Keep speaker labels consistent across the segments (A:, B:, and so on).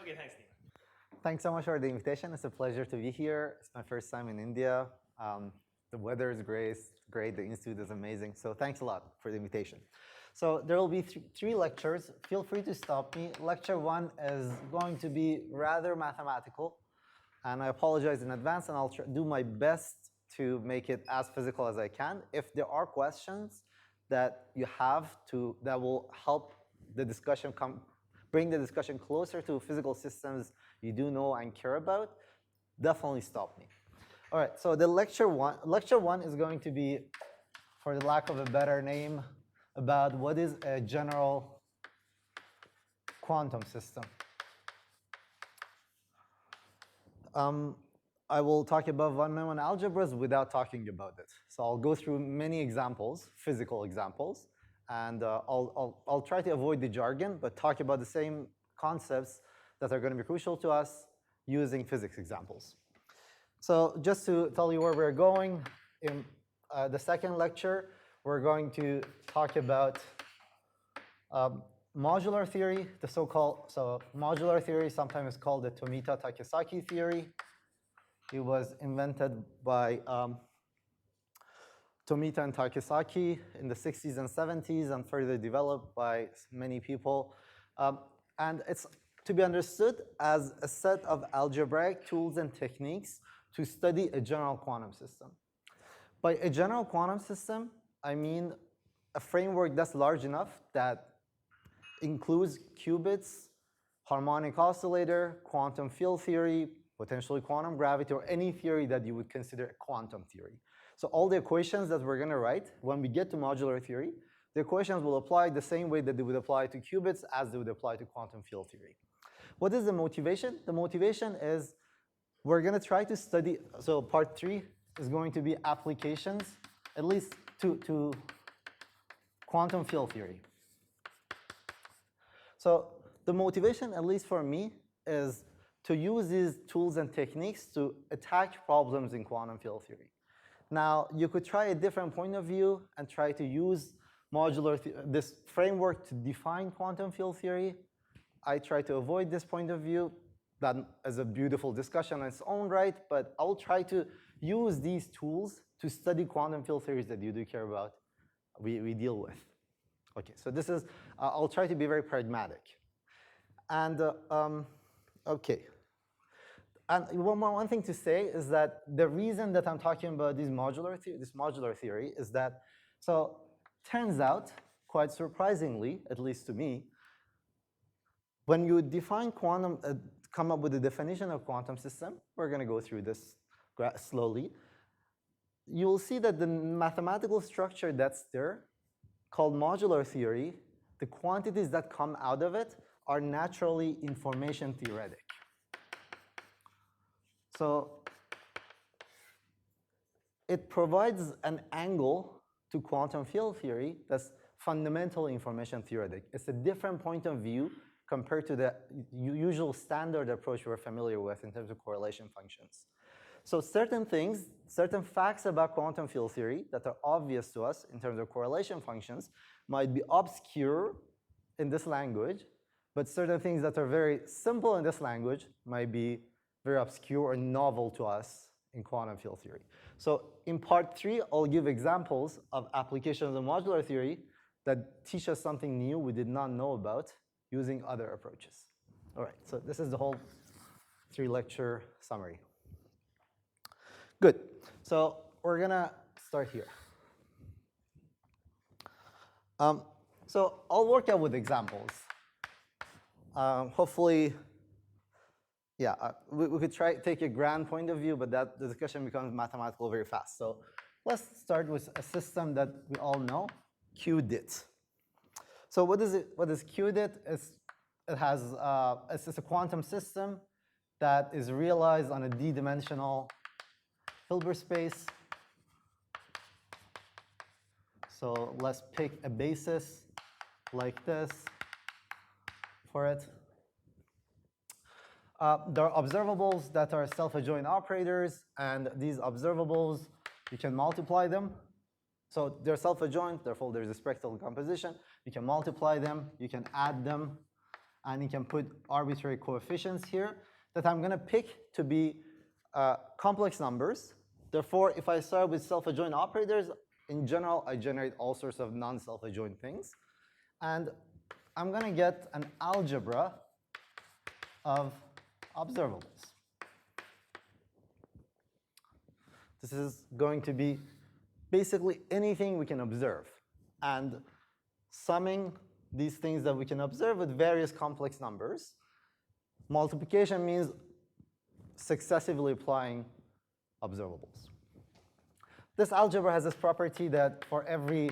A: Okay, thanks, Nima.
B: Thanks so much for the invitation. It's a pleasure to be here. It's my first time in India. The weather is great. The institute is amazing. So thanks a lot for the invitation. So there will be three lectures. Feel free to stop me. Lecture 1 is going to be rather mathematical. And I apologize in advance, and I'll do my best to make it as physical as I can. If there are questions that you have that will help the discussion bring the discussion closer to physical systems you do know and care about, definitely stop me. All right, so the lecture one is going to be, for the lack of a better name, about what is a general quantum system. I will talk about one-on-one algebras without talking about it. So I'll go through many examples, physical examples, and I'll try to avoid the jargon, but talk about the same concepts that are going to be crucial to us using physics examples. So just to tell you where we're going, in the second lecture, we're going to talk about modular theory, the so-called, modular theory sometimes called the Tomita-Takesaki theory. It was invented by Tomita and Takesaki in the 60s and 70s and further developed by many people. And it's to be understood as a set of algebraic tools and techniques to study a general quantum system. By a general quantum system, I mean a framework that's large enough that includes qubits, harmonic oscillator, quantum field theory, potentially quantum gravity, or any theory that you would consider a quantum theory. So all the equations that we're going to write, when we get to modular theory, the equations will apply the same way that they would apply to qubits as they would apply to quantum field theory. What is the motivation? The motivation is we're going to try to study, so part 3 is going to be applications, at least to quantum field theory. So the motivation, at least for me, is to use these tools and techniques to attack problems in quantum field theory. Now, you could try a different point of view and try to use this framework to define quantum field theory. I try to avoid this point of view. That is a beautiful discussion in its own right, but I'll try to use these tools to study quantum field theories that you do care about, we deal with. Okay, so this is, I'll try to be very pragmatic. And okay. And one thing to say is that the reason that I'm talking about this modular theory is that, so turns out, quite surprisingly, at least to me, when you define quantum, come up with a definition of quantum system, we're going to go through this slowly, you will see that the mathematical structure that's there, called modular theory, the quantities that come out of it are naturally information theoretic. So it provides an angle to quantum field theory that's fundamentally information theoretic. It's a different point of view compared to the usual standard approach we're familiar with in terms of correlation functions. So certain things, certain facts about quantum field theory that are obvious to us in terms of correlation functions might be obscure in this language, but certain things that are very simple in this language might be very obscure or novel to us in quantum field theory. So in part 3, I'll give examples of applications of modular theory that teach us something new we did not know about using other approaches. All right, so this is the whole 3-lecture summary. Good, so we're gonna start here. So I'll work out with examples. Hopefully, yeah, we could take a grand point of view, but that the discussion becomes mathematical very fast. So let's start with a system that we all know, Qudit. So what is it? What is Qudit? It's a quantum system that is realized on a d-dimensional Hilbert space. So let's pick a basis like this for it. There are observables that are self-adjoint operators, and these observables, you can multiply them. So they're self-adjoint, therefore there's a spectral composition. You can multiply them, you can add them, and you can put arbitrary coefficients here that I'm going to pick to be complex numbers. Therefore, if I start with self-adjoint operators, in general, I generate all sorts of non-self-adjoint things. And I'm going to get an algebra of observables. This is going to be basically anything we can observe, and summing these things that we can observe with various complex numbers. Multiplication means successively applying observables. This algebra has this property that for every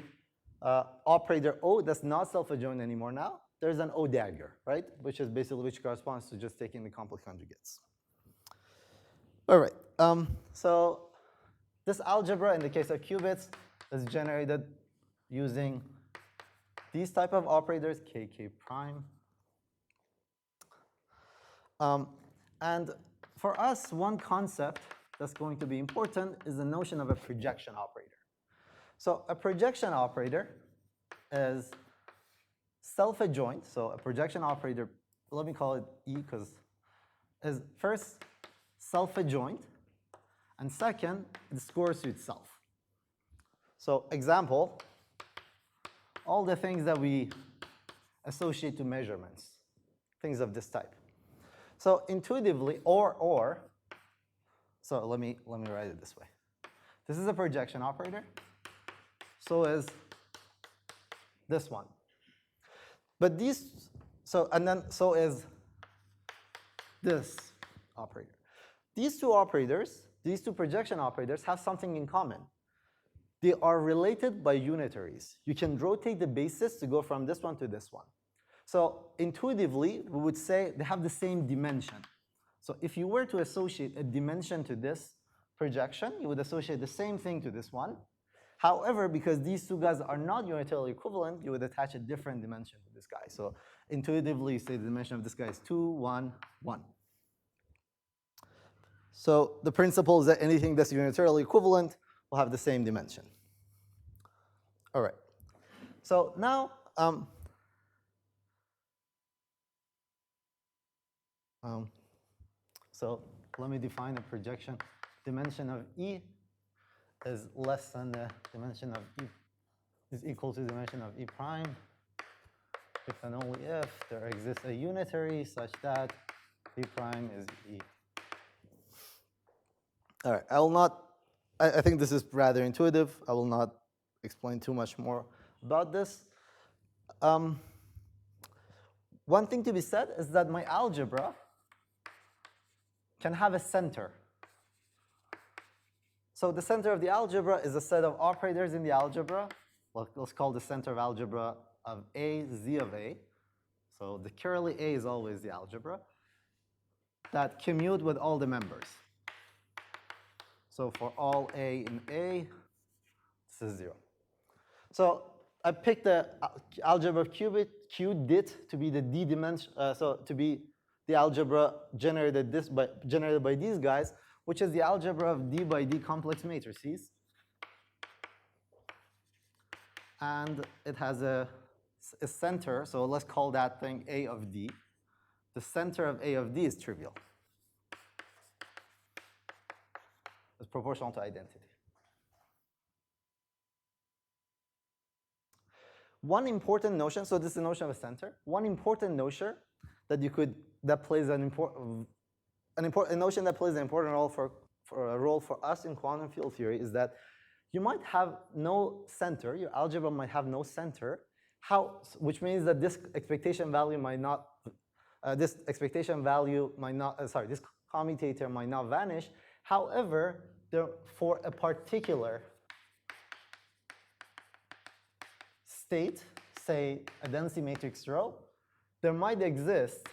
B: operator O that's not self-adjoint anymore now, there's an O dagger, right? Which corresponds to just taking the complex conjugates. All right, so this algebra, in the case of qubits, is generated using these type of operators, kk prime. And for us, one concept that's going to be important is the notion of a projection operator. So a projection operator is self-adjoint. So a projection operator, let me call it E, because is first self-adjoint, and second, it scores to itself. So example, all the things that we associate to measurements, things of this type. So intuitively, so let me write it this way. This is a projection operator. So is this one. But these, so is this operator. These two operators, these two projection operators have something in common. They are related by unitaries. You can rotate the basis to go from this one to this one. So intuitively, we would say they have the same dimension. So if you were to associate a dimension to this projection, you would associate the same thing to this one. However, because these two guys are not unitarily equivalent, you would attach a different dimension to this guy. So intuitively, you say the dimension of this guy is 2, 1, 1. So the principle is that anything that's unitarily equivalent will have the same dimension. All right. So now, so let me define a projection. Dimension of E is less than the dimension of E, is equal to the dimension of E prime, if and only if there exists a unitary such that E prime is E. All right, I will not, I think this is rather intuitive. I will not explain too much more about this. One thing to be said is that my algebra can have a center. So the center of the algebra is a set of operators in the algebra. Well, let's call the center of algebra of A, Z of A. So the curly A is always the algebra that commute with all the members. So for all A in A, this is 0. So I picked the algebra of Qudit to be the D dimension, so to be the algebra generated by these guys, which is the algebra of D by D complex matrices. And it has a center, so let's call that thing A of D. The center of A of D is trivial. It's proportional to identity. One important notion, so this is the notion of a center. One important notion that plays a notion that plays an important role for us in quantum field theory is that you might have no center. Your algebra might have no center. Which means that this expectation value might not. This commutator might not vanish. However, for a particular state, say a density matrix rho, there might exist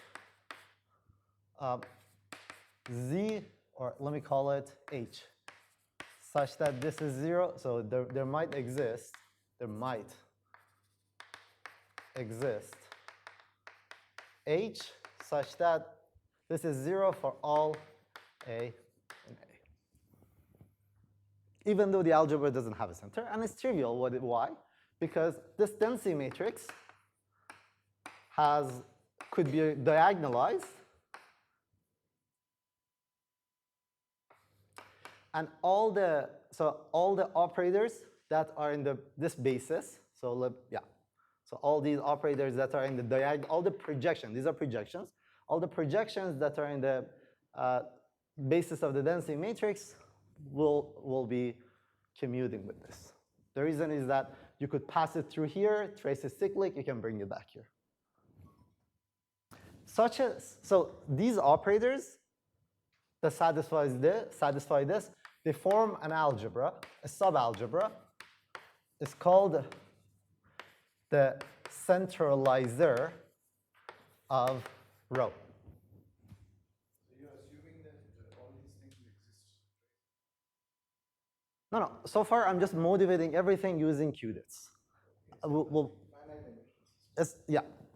B: Z, or let me call it H, such that this is 0. So there might exist H such that this is 0 for all A in A. Even though the algebra doesn't have a center, and it's trivial. Why? Because this density matrix has could be diagonalized. And all the operators that are in this basis, so all these operators that are in the diagonal, all the projections, these are projections, all the projections that are in the basis of the density matrix will be commuting with this. The reason is that you could pass it through here, trace it cyclic, you can bring it back here. So these operators that satisfy this, they form an algebra, a subalgebra. It's called the centralizer of rho.
A: So you're assuming that all these things exist?
B: No. So far, I'm just motivating everything using Qudits.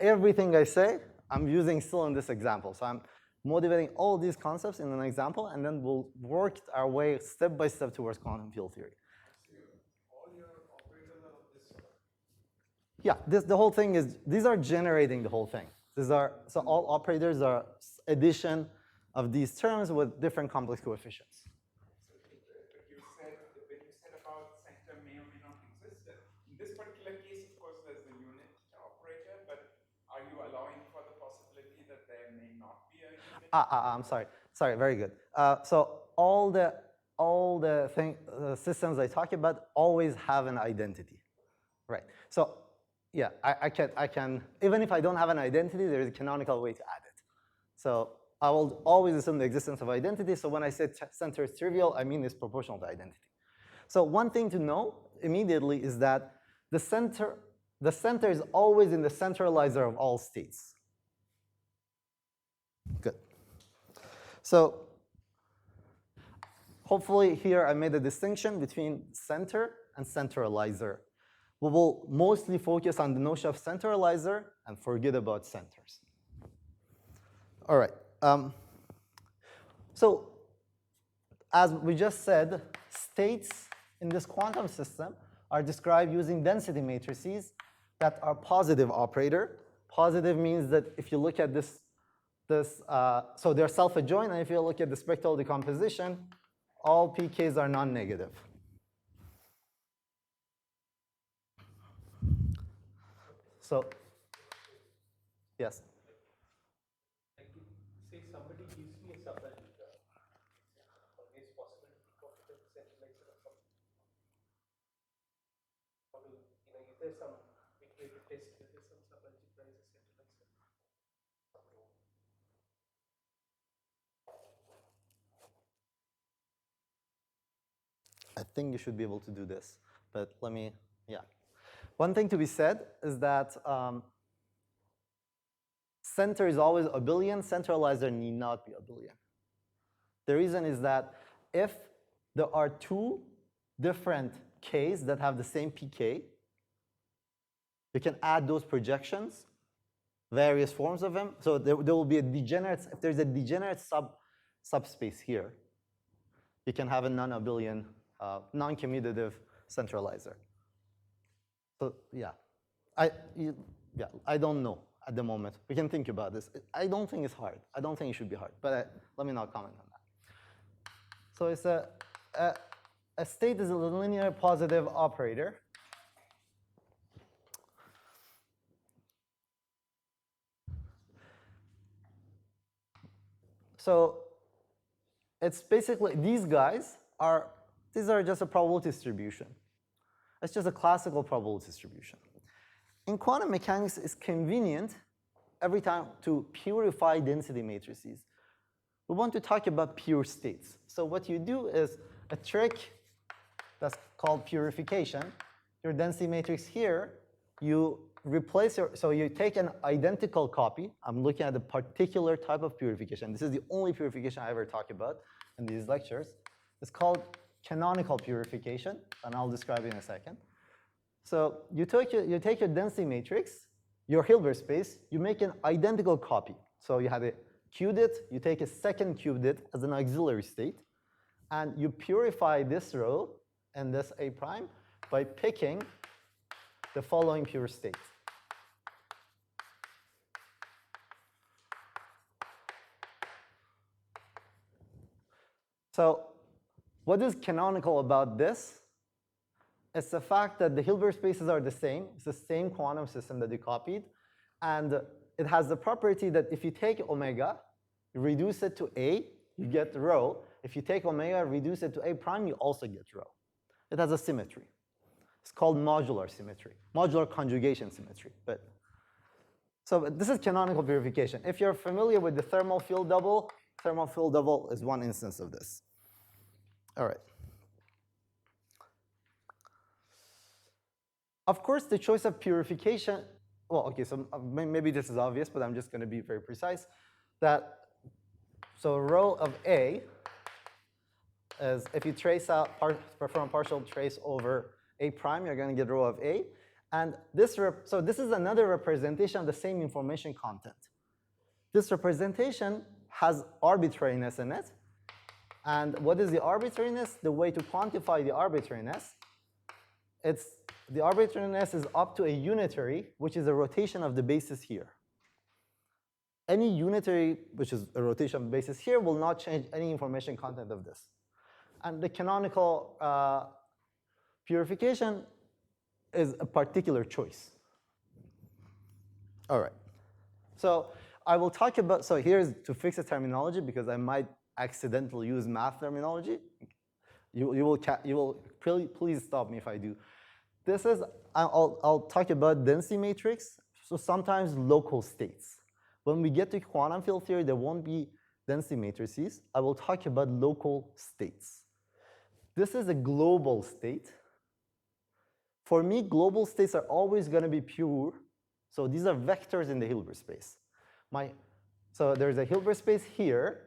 B: Everything I say, I'm using still in this example. So I'm motivating all these concepts in an example, and then we'll work our way step by step towards quantum field theory.
A: All your operators are of this sort?
B: Yeah, the whole thing is, these are generating the whole thing. So all operators are addition of these terms with different complex coefficients.
C: But when you said about center may or may not exist, in this particular case, of course, there's the unit operator, but are you allowing for the possibility that there may not be a unit?
B: I'm sorry. Sorry, very good. So all the systems I talk about always have an identity, right? So yeah, I can even if I don't have an identity, there is a canonical way to add it. So I will always assume the existence of identity. So when I say center is trivial, I mean it's proportional to identity. So one thing to know immediately is that the center is always in the centralizer of all states. Good. So hopefully here I made a distinction between center and centralizer. We will mostly focus on the notion of centralizer and forget about centers. All right. So as we just said, states in this quantum system are described using density matrices that are positive operator. Positive means that if you look at so they're self-adjoint, and if you look at the spectral decomposition, all pKs are non-negative. So, yes?
D: Like say somebody gives me a subalgebra, always possibility of the centralizer of some. Is there some quick way to test whether some subalgebra is a centralizer?
B: I think you should be able to do this, but let me, yeah. One thing to be said is that center is always abelian, centralizer need not be abelian. The reason is that if there are two different Ks that have the same pK, you can add those projections, various forms of them. So there will be a degenerate, if there's a degenerate subspace here, you can have a non-abelian, non-commutative centralizer. So yeah, I don't know at the moment. We can think about this. I don't think it's hard. I don't think it should be hard, but let me not comment on that. So it's a state is a linear positive operator. So it's basically, these are just a probability distribution. It's just a classical probability distribution. In quantum mechanics, it's convenient every time to purify density matrices. We want to talk about pure states. So what you do is a trick that's called purification. Your density matrix here, you replace so you take an identical copy. I'm looking at a particular type of purification. This is the only purification I ever talk about in these lectures. It's called canonical purification, and I'll describe it in a second. So you take your density matrix, your Hilbert space, you make an identical copy. So you have a Qudit, you take a second Qudit as an auxiliary state, and you purify this row and this A prime by picking the following pure state. So what is canonical about this? It's the fact that the Hilbert spaces are the same. It's the same quantum system that you copied. And it has the property that if you take omega, you reduce it to A, you get rho. If you take omega, reduce it to A prime, you also get rho. It has a symmetry. It's called modular symmetry, modular conjugation symmetry. So this is canonical purification. If you're familiar with the thermal field double is one instance of this. All right. Of course, the choice of purification, well, okay, so maybe this is obvious, but I'm just going to be very precise. So rho of A is, if you trace out, perform partial trace over A prime, you're going to get rho of A. And so this is another representation of the same information content. This representation has arbitrariness in it. And what is the arbitrariness? The way to quantify the arbitrariness, the arbitrariness is up to a unitary, which is a rotation of the basis here. Any unitary, which is a rotation of the basis here, will not change any information content of this. And the canonical purification is a particular choice. All right. So I will talk about, so here's to fix the terminology because I might accidentally use math terminology. You will please stop me if I do. This is, I'll talk about density matrix, so sometimes local states. When we get to quantum field theory, there won't be density matrices. I will talk about local states. This is a global state. For me, global states are always going to be pure. So these are vectors in the Hilbert space. So there's a Hilbert space here.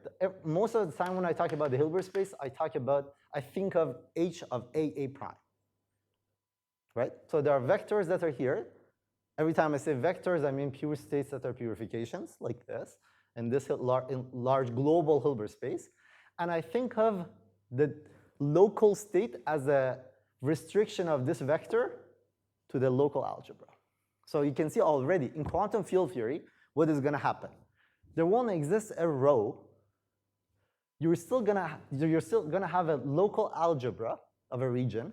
B: Most of the time when I talk about the Hilbert space, I think of H of A prime. Right? So there are vectors that are here. Every time I say vectors, I mean pure states that are purifications, like this, in this large global Hilbert space. And I think of the local state as a restriction of this vector to the local algebra. So you can see already in quantum field theory, what is going to happen? There won't exist a rho. You're still going to have a local algebra of a region.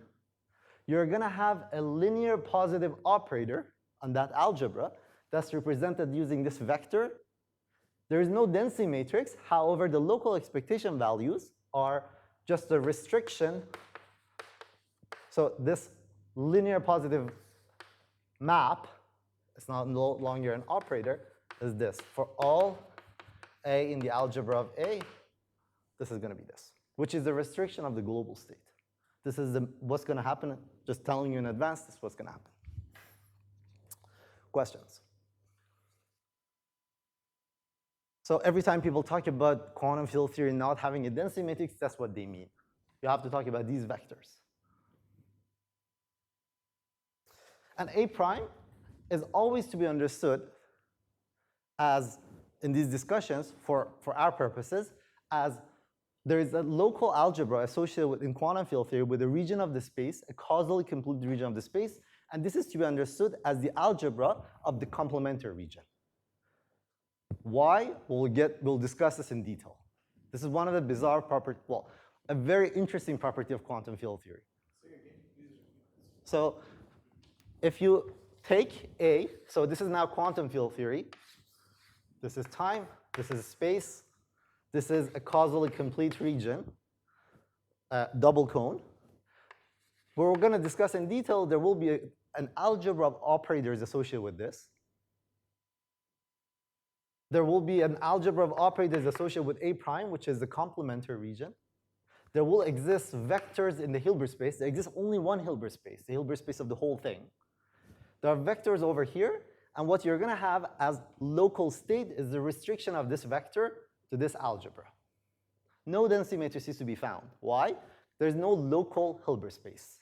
B: You're going to have a linear positive operator on that algebra that's represented using this vector. There is no density matrix. However, the local expectation values are just a restriction. So this linear positive map, it's not no longer an operator, is this. For all A in the algebra of A, this is going to be this, which is the restriction of the global state. This is what's going to happen. Just telling you in advance, this is what's going to happen. Questions? So every time people talk about quantum field theory not having a density matrix, that's what they mean. You have to talk about these vectors. And A prime is always to be understood as, in these discussions, for our purposes, as there is a local algebra associated with, in quantum field theory, with a region of the space, a causally complete region of the space, and this is to be understood as the algebra of the complementary region. Why? We'll discuss this in detail. This is one of the bizarre properties, well, a very interesting property of quantum field theory. So if you take A, so this is now quantum field theory. This is time, this is space, this is a causally complete region, double cone. Where we're going to discuss in detail, there will be an algebra of operators associated with this. There will be an algebra of operators associated with A prime, which is the complementary region. There will exist vectors in the Hilbert space. There exists only one Hilbert space, the Hilbert space of the whole thing. There are vectors over here, and what you're going to have as local state is the restriction of this vector to this algebra. No density matrix is to be found. Why? There's no local Hilbert space.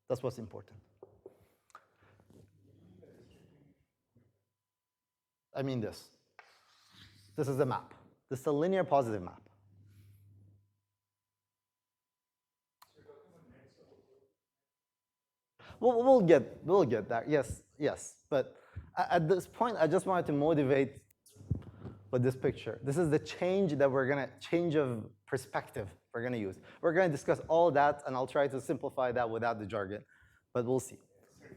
B: That's what's important. I mean this. This is a map. This is a linear positive map. We'll get there. Yes. But at this point, I just wanted to motivate with this picture. This is the change that change of perspective we're going to use. We're going to discuss all that, and I'll try to simplify that without the jargon, but we'll see.
C: Sorry,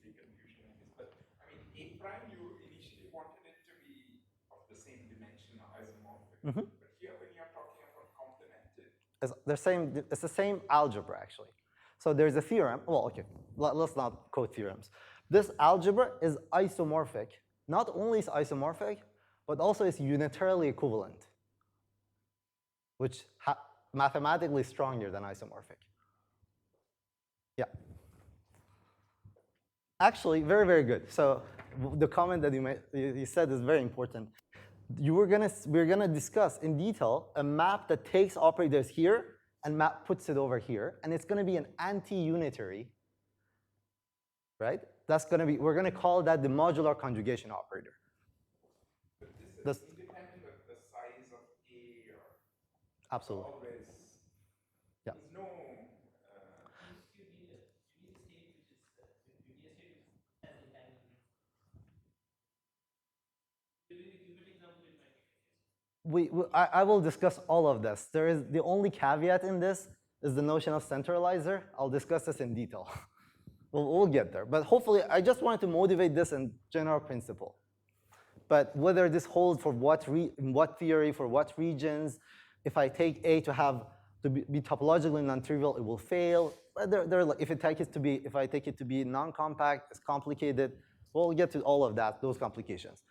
C: silly confusion in this, but I mean, A prime, you initially wanted it to be of the same dimension, isomorphic.
B: Mm-hmm.
C: But here, when you're talking about complemented,
B: It's the same algebra, actually. So there's a theorem. Well, okay, let's not quote theorems. This algebra is isomorphic. Not only is isomorphic, but also is unitarily equivalent, which mathematically stronger than isomorphic. Yeah. Actually, very, very good. So the comment that you said is very important. We're gonna discuss in detail a map that takes operators here and puts it over here, and it's gonna be an anti-unitary, right? That's gonna be, we're gonna call that the modular conjugation operator.
C: but this is independent of the size of A or
B: Absolutely.
C: always.
B: Yeah.
C: There's no.
D: You need a state which is as entanglement. Giving the qubit example, it might be confusing.
B: I will discuss all of this. There is the only caveat in this is the notion of centralizer. I'll discuss this in detail. We'll get there. But hopefully, I just wanted to motivate this in general principle. But whether this holds for what theory, for what regions, if I take A to be topologically non-trivial, it will fail. If I take it to be non-compact, it's complicated. We'll get to all of that, those complications.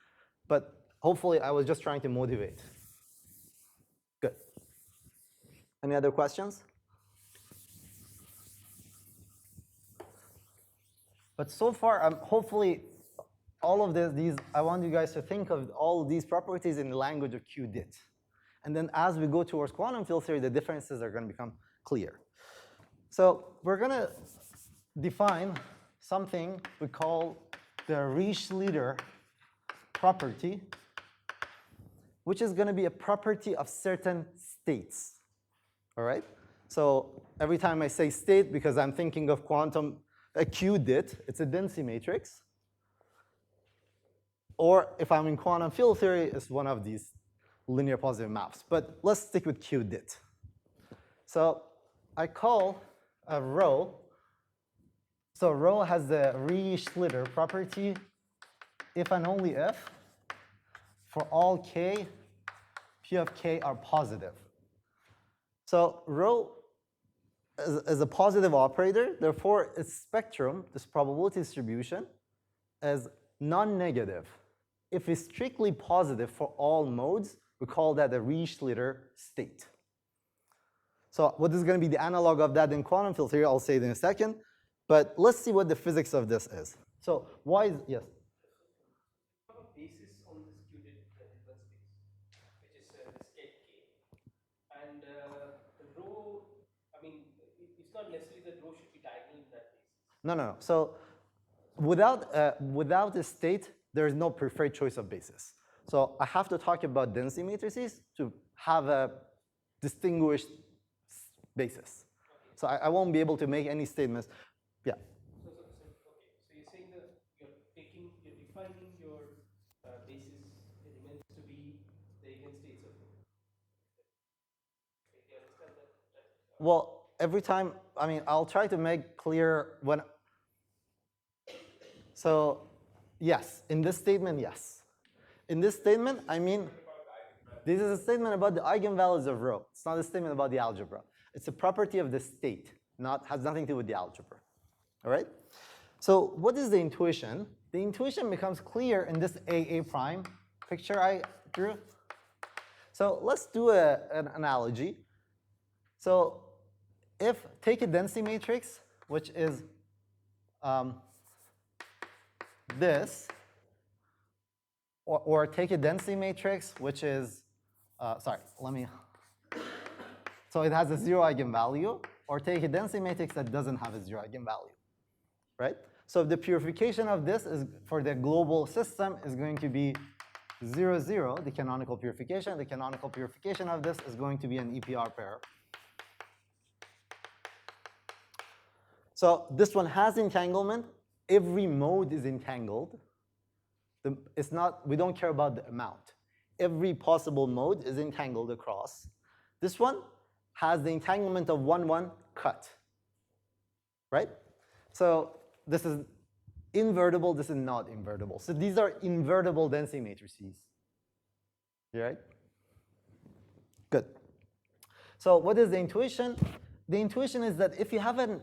B: But hopefully, I was just trying to motivate. Good. Any other questions? But so far, hopefully, all of these, I want you guys to think of all of these properties in the language of Qudit. And then as we go towards quantum field theory, the differences are going to become clear. So we're going to define something we call the Rech-Schlieder property, which is going to be a property of certain states. All right? So every time I say state, because I'm thinking of a Qudit, it's a density matrix. Or if I'm in quantum field theory, it's one of these linear positive maps. But let's stick with Qudit. So I call a rho. So rho has the Rech-Schlieder property if and only if for all k, p of k are positive. So rho is a positive operator, therefore its spectrum, this probability distribution, is non-negative. If it's strictly positive for all modes, we call that a Rech-Schlieder state. So what is going to be the analog of that in quantum field theory, I'll say it in a second. But let's see what the physics of this is. So why is, yes?
D: We have a basis on this Qudit difference space, which is the state K. And the rho, I mean, it's not necessarily that rho should be diagonal in that basis.
B: No. So without a state, there is no preferred choice of basis. So I have to talk about density matrices to have a distinguished basis.
D: Okay.
B: So I won't be able to make any statements. Yeah.
D: So you're saying that you're defining your basis elements to be the eigenstates of rho. Do you understand that?
B: Well, every time, I mean, I'll try to make clear when. So yes, in this statement, yes. In this statement, I mean, this is a statement about the eigenvalues of rho. It's not a statement about the algebra. It's a property of the state, has nothing to do with the algebra. All right? So what is the intuition? The intuition becomes clear in this AA prime picture I drew. So let's do an analogy. So take a density matrix, which is this, or take a density matrix, which is, so it has a zero eigenvalue, or take a density matrix that doesn't have a zero eigenvalue, right? So the purification of this is for the global system is going to be 0, 0, the canonical purification. The canonical purification of this is going to be an EPR pair. So this one has entanglement. Every mode is entangled. We don't care about the amount. Every possible mode is entangled across. This one has the entanglement of 1, 1 cut, right? So this is invertible, this is not invertible. So these are invertible density matrices. You right? Good. So what is the intuition? The intuition is that if you have a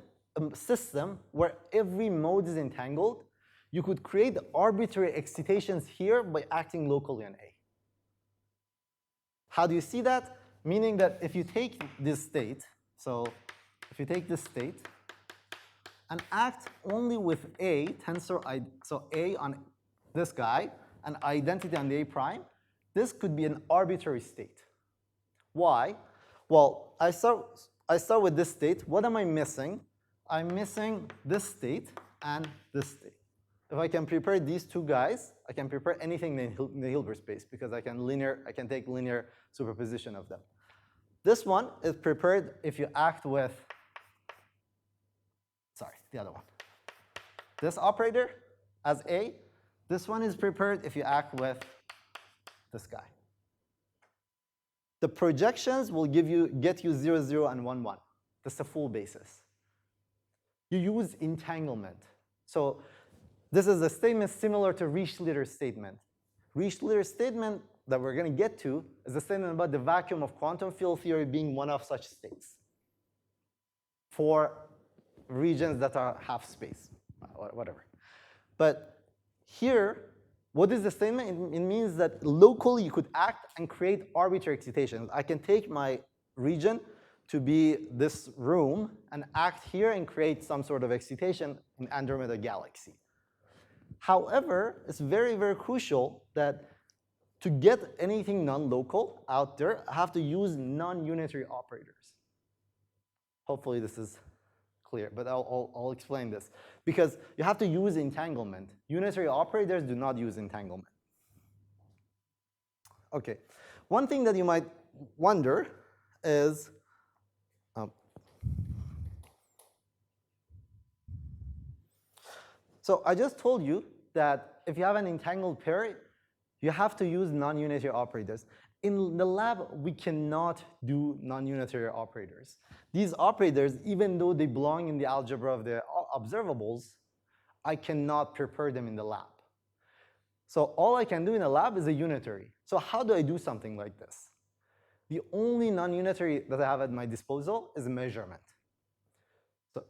B: system where every mode is entangled, you could create arbitrary excitations here by acting locally on A. How do you see that? Meaning that if you take this state, so if you take this state and act only with A, so A on this guy, and identity on the A prime, this could be an arbitrary state. Why? Well, I start with this state. What am I missing? I'm missing this state and this state. If I can prepare these two guys, I can prepare anything in the Hilbert space because I can take linear superposition of them. This one is prepared if you act with, sorry, the other one. This operator as A. This one is prepared if you act with this guy. The projections will get you 0, 0, and 1, 1. That's the full basis. You use entanglement. So this is a statement similar to Rech-Schlieder statement. Rech-Schlieder statement that we're going to get to is a statement about the vacuum of quantum field theory being one of such states for regions that are half space, whatever. But here, what is the statement? It means that locally you could act and create arbitrary excitations. I can take my region to be this room and act here and create some sort of excitation in Andromeda galaxy. However, it's very, very crucial that to get anything non-local out there, I have to use non-unitary operators. Hopefully this is clear, but I'll explain this. Because you have to use entanglement. Unitary operators do not use entanglement. Okay, one thing that you might wonder is, so I just told you that if you have an entangled pair, you have to use non-unitary operators. In the lab, we cannot do non-unitary operators. These operators, even though they belong in the algebra of the observables, I cannot prepare them in the lab. So all I can do in the lab is a unitary. So how do I do something like this? The only non-unitary that I have at my disposal is a measurement. So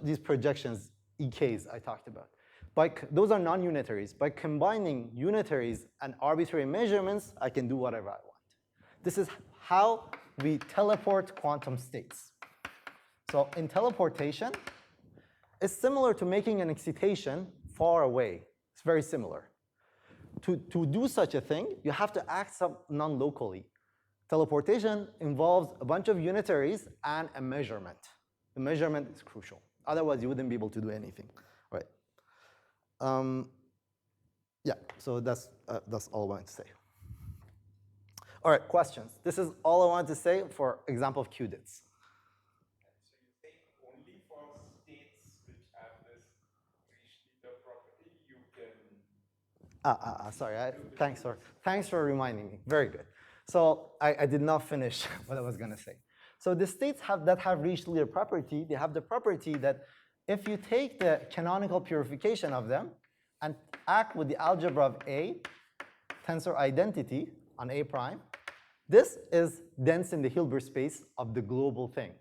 B: these projections, EKs I talked about. Those are non-unitaries. By combining unitaries and arbitrary measurements, I can do whatever I want. This is how we teleport quantum states. So in teleportation, it's similar to making an excitation far away. It's very similar. To do such a thing, you have to act non-locally. Teleportation involves a bunch of unitaries and a measurement. The measurement is crucial. Otherwise, you wouldn't be able to do anything. Right. Yeah, so that's all I wanted to say. All right, questions. This is all I wanted to say for example of Qudits.
C: So you think only for states which have this Rech-Schlieder property, you can...
B: Sorry, thanks for reminding me. Very good. So I did not finish what I was going to say. So the states that have Rech-Schlieder property, they have the property that if you take the canonical purification of them and act with the algebra of A, tensor identity on A prime, this is dense in the Hilbert space of the global thing.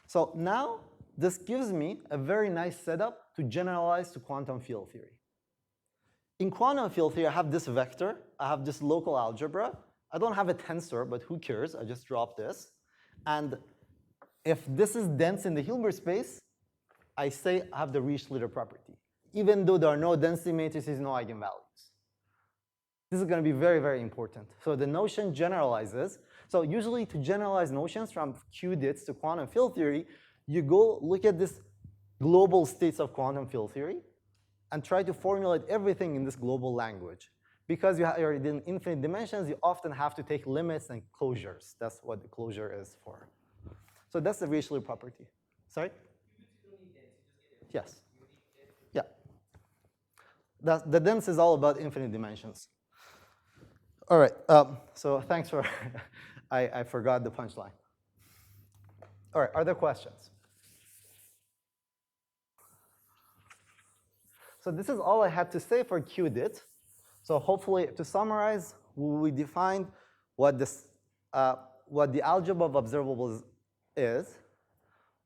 B: So now this gives me a very nice setup to generalize to quantum field theory. In quantum field theory, I have this vector, I have this local algebra. I don't have a tensor, but who cares? I just drop this. And if this is dense in the Hilbert space, I say I have the Rech-Schlieder property, even though there are no density matrices, no eigenvalues. This is going to be very, very important. So the notion generalizes. So usually to generalize notions from Qudits to quantum field theory, you go look at this global states of quantum field theory and try to formulate everything in this global language. Because you're in infinite dimensions, you often have to take limits and closures. That's what the closure is for. So that's the Rech-Schlieder property. Sorry? Yes. Yeah. The dense is all about infinite dimensions. All right, so thanks for, I forgot the punchline. All right, are there questions? So this is all I had to say for Qudit. So hopefully, to summarize, we defined what the algebra of observables is,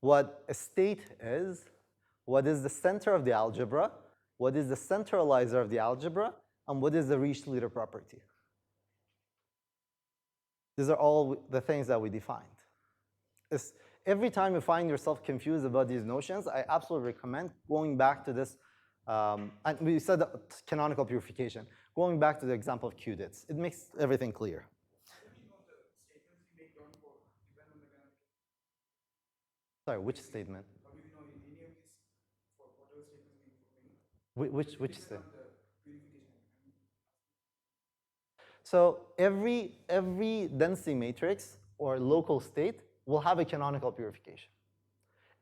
B: what a state is, what is the center of the algebra, what is the centralizer of the algebra, and what is the Rech-Schlieder property. These are all the things that we defined. Every time you find yourself confused about these notions, I absolutely recommend going back to this. And we said canonical purification. Going back to the example of Qudits, it makes everything clear. Sorry, which statement?
A: How do you know in any of these, for whatever statements being proven?
B: Which statement?
A: Purification.
B: So every density matrix or local state will have a canonical purification.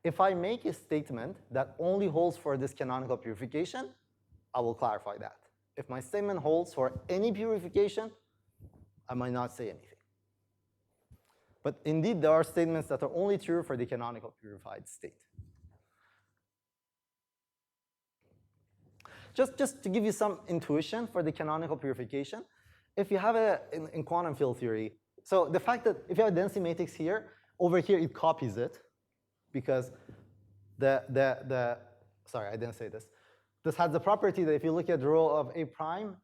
B: If I make a statement that only holds for this canonical purification, I will clarify that. If my statement holds for any purification, I might not say anything. But indeed, there are statements that are only true for the canonical purified state. Just to give you some intuition for the canonical purification, if you have in quantum field theory, so the fact that if you have a density matrix here, over here it copies it, because sorry, I didn't say this. This has the property that if you look at the row of A prime,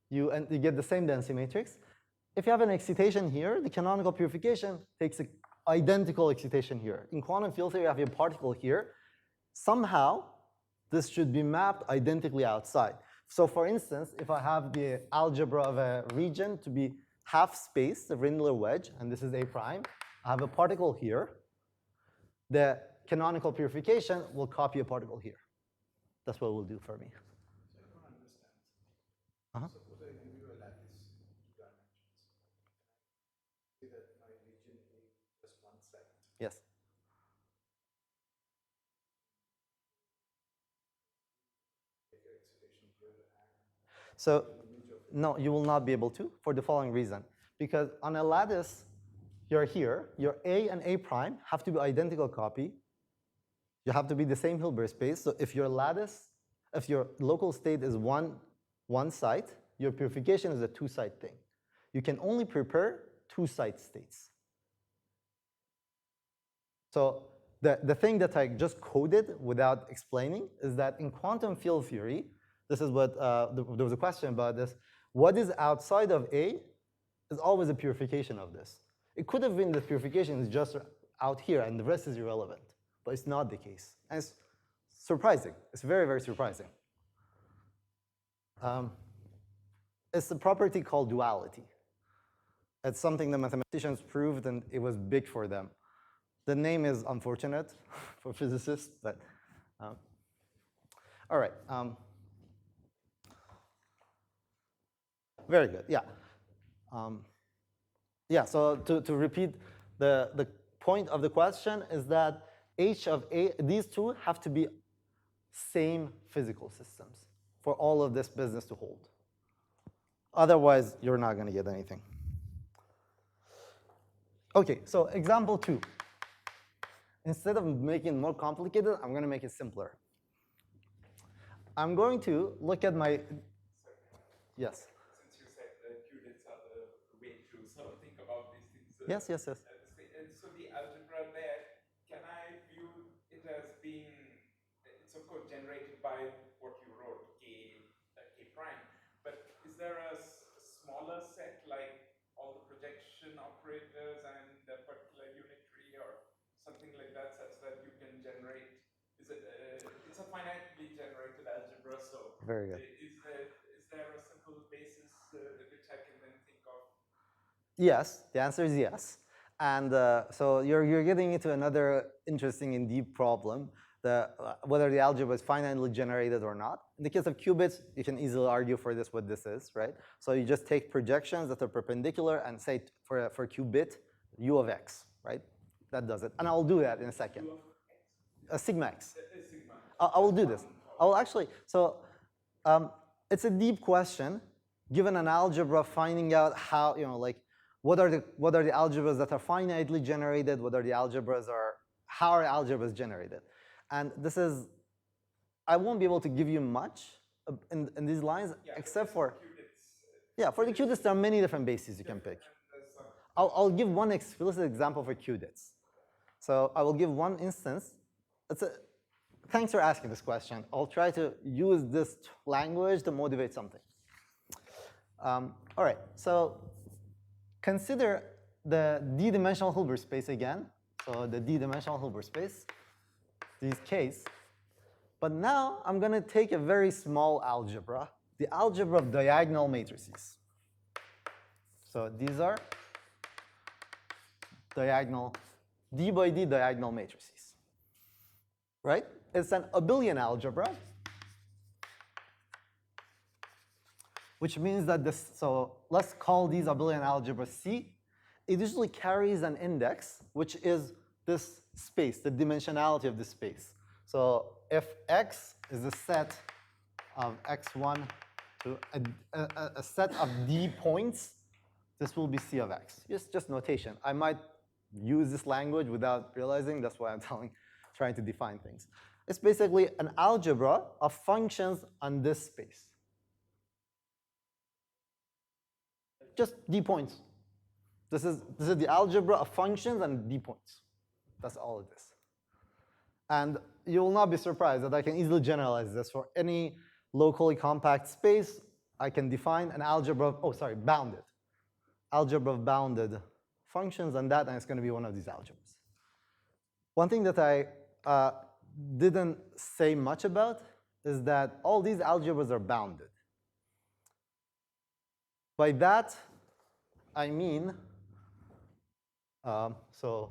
B: you get the same density matrix. If you have an excitation here, the canonical purification takes an identical excitation here. In quantum field theory, you have a particle here. Somehow, this should be mapped identically outside. So for instance, if I have the algebra of a region to be half space, the Rindler wedge, and this is A prime, I have a particle here. The canonical purification will copy a particle here. That's what it will do for me.
A: So I don't understand.
B: Uh-huh.
A: Suppose I give you a lattice dimensions. Say that my region is just one side.
B: Yes.
A: Take your excitation here and
B: So no, you will not be able to for the following reason. Because on a lattice, you're here, your A and A prime have to be identical copy. You have to be the same Hilbert space. So if your lattice, if your local state is one site, your purification is a two-site thing. You can only prepare two-site states. So the thing that I just coded without explaining is that in quantum field theory, this is what, there was a question about this. What is outside of A is always a purification of this. It could have been the purification is just out here and the rest is irrelevant, but it's not the case. And it's surprising. It's very, very surprising. It's a property called duality. It's something the mathematicians proved and it was big for them. The name is unfortunate for physicists, but all right. Very good, yeah. Yeah, so to repeat, the point of the question is that H of A, these two have to be same physical systems for all of this business to hold. Otherwise, you're not going to get anything. Okay, so example 2. Instead of making it more complicated, I'm going to make it simpler. I'm going to look at my, yes.
C: Since you said the Qudits are the way to sort of think about these things.
B: Yes.
C: So the algebra there, can I view it as being, it's of course generated by what you wrote, K prime, but is there a smaller set like all the projection operators and the particular unitary or something like that, such that you can generate, it's a finitely generated algebra, so
B: very good.
C: Is there a simple basis which I can then think of?
B: Yes, the answer is yes. And so you're getting into another interesting and deep problem, whether the algebra is finitely generated or not. In the case of qubits, you can easily argue for this what this is, right? So you just take projections that are perpendicular and say for qubit, u of x, right? That does it. And I'll do that in a second. Sigma x. I will do this. I will actually, so it's a deep question, given an algebra, finding out how, like what are the algebras that are finitely generated, what are the algebras how are algebras generated. And this is, I won't be able to give you much in these lines, except for, for the Qudits, there are many different bases you can pick. I'll give one explicit example for Qudits. So I will give one instance. Thanks for asking this question. I'll try to use this language to motivate something. All right, so consider the d-dimensional Hilbert space again. So the d-dimensional Hilbert space, this case. But now I'm going to take a very small algebra, the algebra of diagonal matrices. So these are diagonal, d by d diagonal matrices, right? It's an abelian algebra, which means that this, so let's call these abelian algebra C. It usually carries an index, which is this space, the dimensionality of the space. So if X is a set of X1 to a set of D points, this will be C of X. Just notation. I might use this language without realizing. That's why I'm trying to define things. It's basically an algebra of functions on this space. Just D points. This is the algebra of functions and D points. That's all it is. And you will not be surprised that I can easily generalize this for any locally compact space. I can define an algebra of, bounded. Algebra of bounded functions and it's going to be one of these algebras. One thing that I didn't say much about is that all these algebras are bounded. By that, I mean, so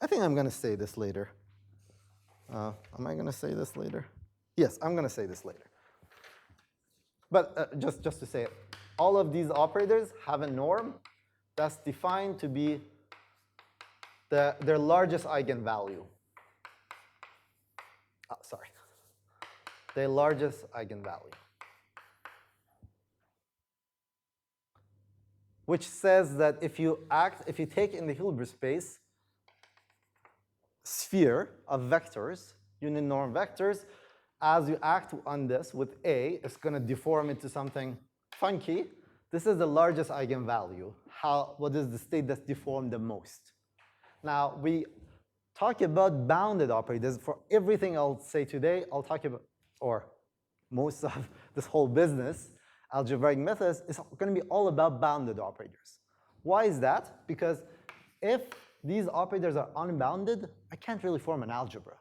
B: I think I'm going to say this later. Am I going to say this later? Yes, I'm going to say this later. But just to say it, all of these operators have a norm that's defined to be their largest eigenvalue. Their largest eigenvalue. Which says that if you take in the Hilbert space sphere of vectors, unit norm vectors, as you act on this with A, it's going to deform into something funky. This is the largest eigenvalue. What is the state that's deformed the most? Now, we talk about bounded operators. For everything I'll say today, I'll talk about, or most of this whole business, algebraic methods, is going to be all about bounded operators. Why is that? Because if these operators are unbounded, I can't really form an algebra.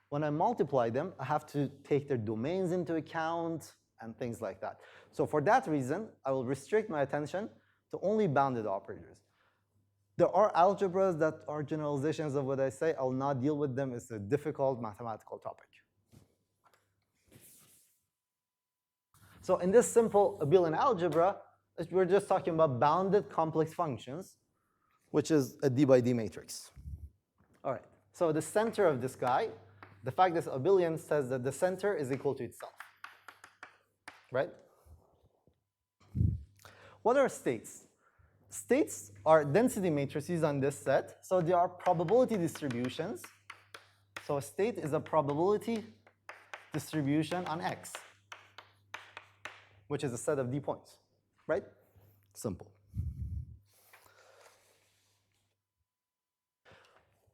B: When I multiply them, I have to take their domains into account and things like that. So for that reason, I will restrict my attention to only bounded operators. There are algebras that are generalizations of what I say. I will not deal with them. It's a difficult mathematical topic. So in this simple abelian algebra, we're just talking about bounded complex functions, which is a D by D matrix. All right, so the center of this guy, the fact that abelian says that the center is equal to itself, right? What are states? States are density matrices on this set, so they are probability distributions. So a state is a probability distribution on X, which is a set of D points, right? Simple.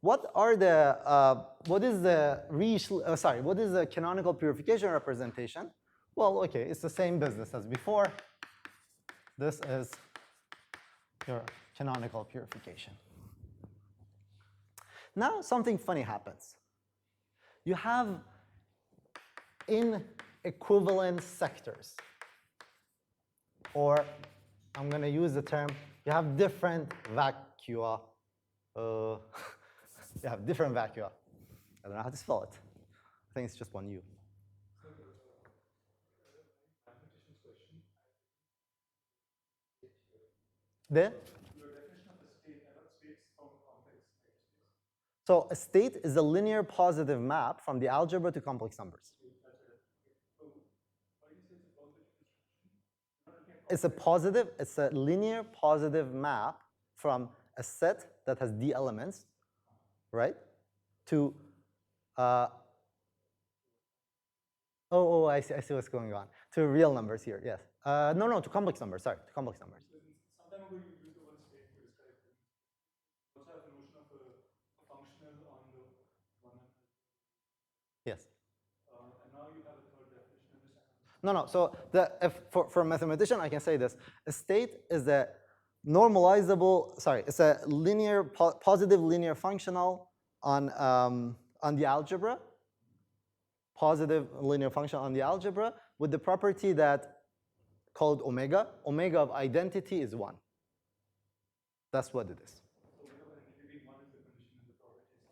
B: What is the canonical purification representation? Well, okay, it's the same business as before. This is your canonical purification. Now something funny happens. You have inequivalent sectors. Or I'm going to use the term, you have different vacua. You have different vacua. I don't know how to spell it. I think it's just one U. There?
A: Your definition of a state, I thought states form complex space.
B: So a state is a linear positive map from the algebra to complex numbers. it's a linear positive map from a set that has d elements, right, to, I see what's going on. To real numbers here, yes. No, to complex numbers, sorry, to complex numbers.
A: Some time ago, you used the word state to describe things. You also have the notion of a functional on the one hand.
B: Yes.
A: And now you have a third definition in this.
B: No, so for a mathematician, I can say this. A state is a normalizable, it's a linear, positive linear functional on the algebra, positive linear function on the algebra with the property that called omega. Omega of identity is 1. That's what it is.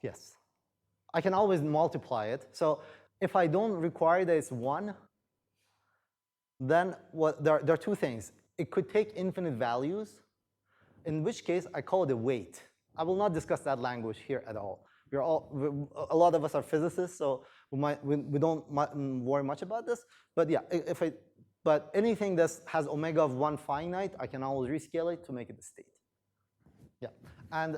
B: Yes. I can always multiply it. So if I don't require that it's 1, then there are two things. It could take infinite values, in which case I call it a weight. I will not discuss that language here at all. A lot of us are physicists, so we don't worry much about this. But yeah, but anything that has omega of 1 finite, I can always rescale it to make it a state. Yeah, and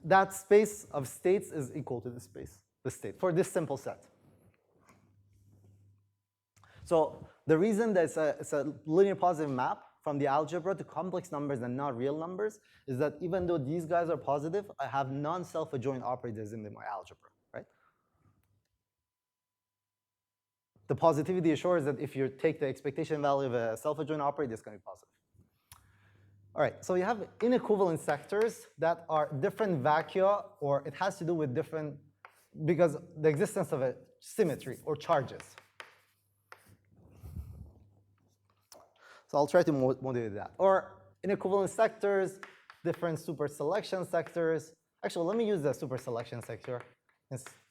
B: that space of states is equal to the state for this simple set. So the reason that it's a linear positive map from the algebra to complex numbers and not real numbers is that even though these guys are positive, I have non-self-adjoint operators in my algebra, right? The positivity assures that if you take the expectation value of a self-adjoint operator, it's going to be positive. All right, so you have inequivalent sectors that are different vacua, or it has to do with different, because the existence of a symmetry or charges. So I'll try to motivate that. Or inequivalent sectors, different superselection sectors. Actually, let me use the superselection sector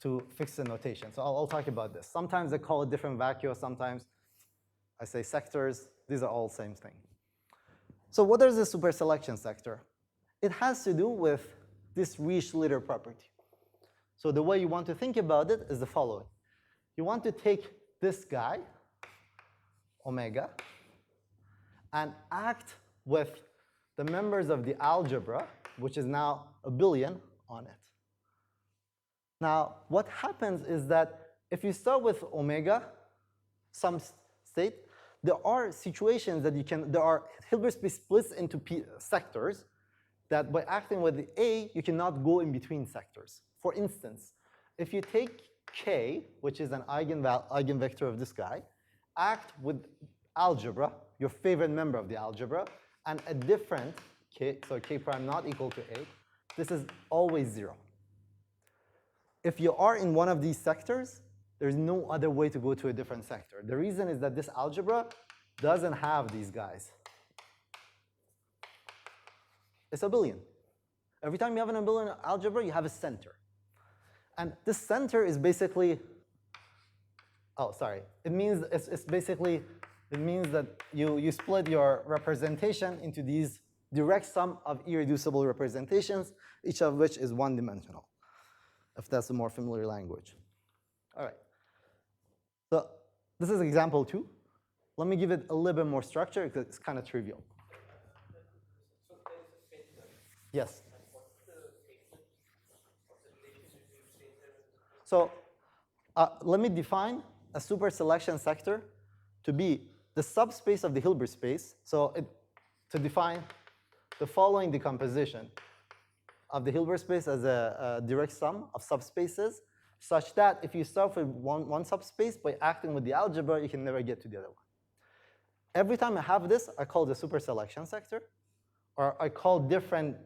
B: to fix the notation. So I'll talk about this. Sometimes I call it different vacua, sometimes I say sectors. These are all the same thing. So what is the superselection sector? It has to do with this Rech-Schlieder property. So the way you want to think about it is the following. You want to take this guy, omega, and act with the members of the algebra, which is now abelian, on it. Now, what happens is that if you start with omega, some state, there are situations that there are Hilbert space splits into sectors that by acting with the A, you cannot go in between sectors. For instance, if you take K, which is an eigenvector of this guy, act with algebra, your favorite member of the algebra, and a different K, so K prime not equal to 8, this is always 0. If you are in one of these sectors, there's no other way to go to a different sector. The reason is that this algebra doesn't have these guys. It's abelian. Every time you have an abelian algebra, you have a center. And this center is basically, it means it means that you split your representation into these direct sum of irreducible representations, each of which is one-dimensional, if that's a more familiar language. All right. So this is example 2. Let me give it a little bit more structure because it's kind of trivial.
D: So there is a center.
B: Yes.
D: And what's the statement? What's the relation between center and the
B: So let me define a superselection sector to be the subspace of the Hilbert space. So to define the following decomposition of the Hilbert space as a direct sum of subspaces, such that if you start with one subspace, by acting with the algebra, you can never get to the other one. Every time I have this, I call the superselection sector, or I call different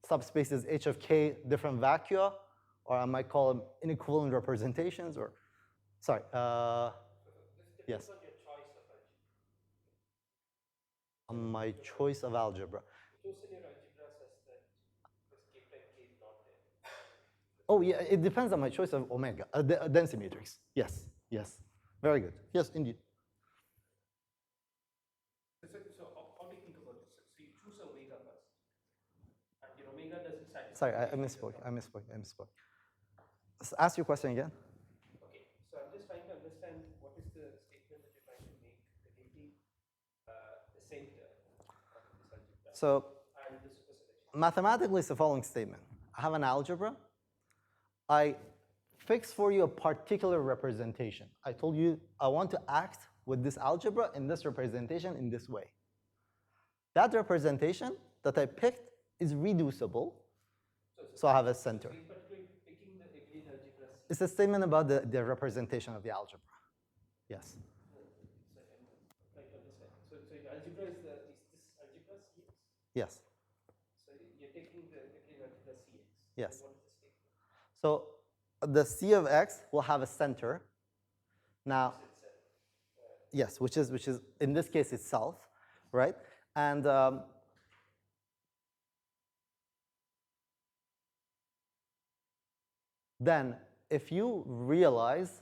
B: subspaces h of k different vacua, or I might call them inequivalent representations, or, sorry, yes.
D: on your choice of algebra.
B: On my choice of algebra.
D: Choose in your algebra such that this k prime k is not there.
B: Oh, yeah, it depends on my choice of omega, density matrix. Yes, yes. Very good. Yes, indeed.
D: So how do you think about this? So you choose omega first, and your omega doesn't satisfy.
B: Sorry, I misspoke. Ask your question again.
D: Okay, so I'm just trying to understand what is the statement that you're trying to make. That you think the center
B: So
D: and the superselection.
B: mathematically, it's the following statement. I have an algebra. I fix for you a particular representation. I told you I want to act with this algebra in this representation in this way. That representation that I picked is reducible, so I have a center.
D: In particular, picking the Abelim algebra C.
B: It's a statement about the representation of the algebra. Yes.
D: Try to understand. So algebra is this algebra CX?
B: Yes.
D: So you're taking the Abelim algebra CX.
B: Yes.
D: What is the statement?
B: So the C of x will have a center. Now, yes, which is in this case itself, right? And then if you realize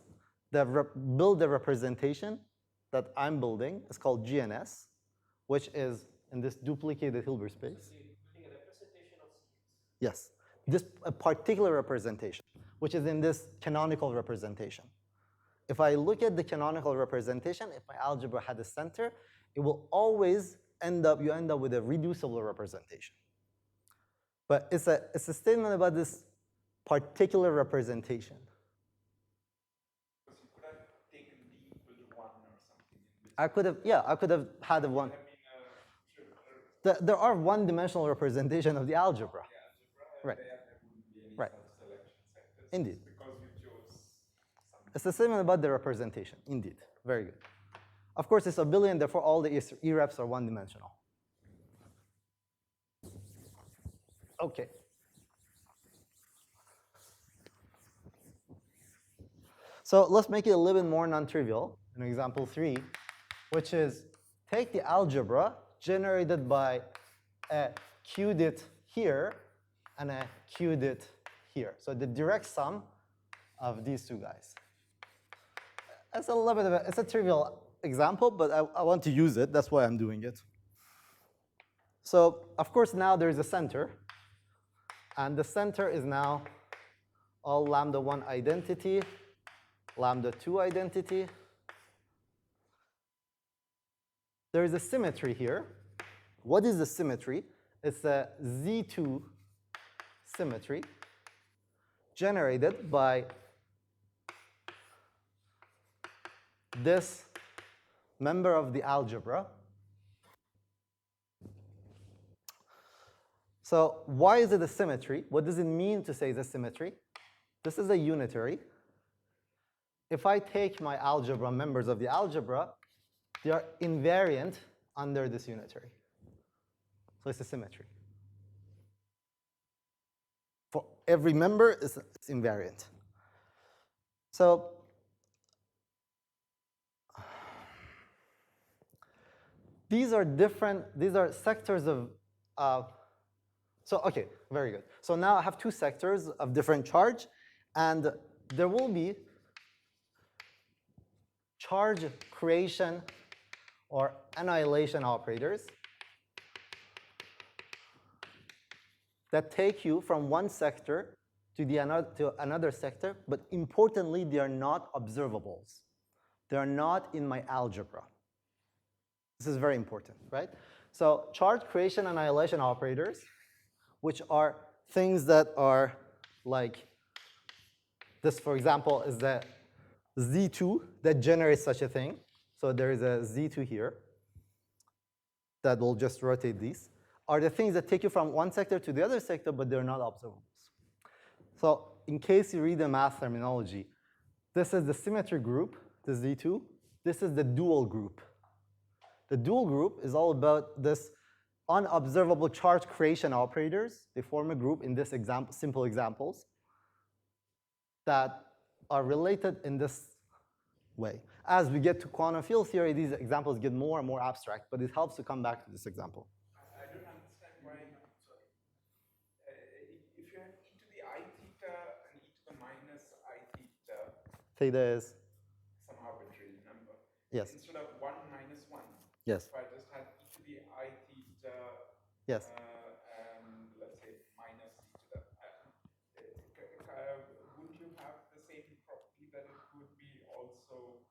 B: build the representation that I'm building, it's called GNS, which is in this duplicated Hilbert space.
D: So you're building a representation of CX.
B: Yes, this a particular representation, which is in this canonical representation. If I look at the canonical representation, if my algebra had a center, it will always you end up with a reducible representation. But it's a statement about this particular representation.
C: Because you could have taken D equal to 1 or something.
B: I could have had a one. There are one-dimensional representation of the algebra. Right.
C: There wouldn't be any
B: Right.
C: subselection sectors.
B: Indeed.
C: Because you chose something.
B: It's a statement about the representation. Indeed. Very good. Of course, it's abelian, therefore all the E-reps are one-dimensional. Okay. So let's make it a little bit more non-trivial in example 3, which is take the algebra generated by a Qudit here and a Qudit here. So the direct sum of these two guys. It's a little bit of it's a trivial example, but I want to use it. That's why I'm doing it. So of course now there's a center, and the center is now all lambda 1 identity, lambda 2 identity. There is a symmetry here. What is the symmetry? It's a Z2 symmetry generated by this member of the algebra. So why is it a symmetry? What does it mean to say it's a symmetry? This is a unitary. If I take my algebra, members of the algebra, they are invariant under this unitary. So it's a symmetry. For every member, it's invariant. So these are different, these are sectors of, so okay, very good. So now I have two sectors of different charge, and there will be charge creation or annihilation operators that take you from one sector to another sector, but importantly, they are not observables. They are not in my algebra. This is very important, right? So charge creation annihilation operators, which are things that are like this, for example, is the Z2 that generates such a thing. So there is a Z2 here that will just rotate these, are the things that take you from one sector to the other sector, but they're not observables. So in case you read the math terminology, this is the symmetry group, the Z2. This is the dual group. The dual group is all about this unobservable charge creation operators. They form a group in this example, simple examples that are related in this way. As we get to quantum field theory, these examples get more and more abstract, but it helps to come back to this example.
C: I don't understand why, sorry. If you have e to the I theta and e to the minus I theta,
B: Theta is?
C: some arbitrary number.
B: Yes.
C: Instead of 1 minus 1,
B: Yes.
C: if I just had e to the I theta,
B: Yes.
C: and let's say minus e to the, would you have the same property that it would be also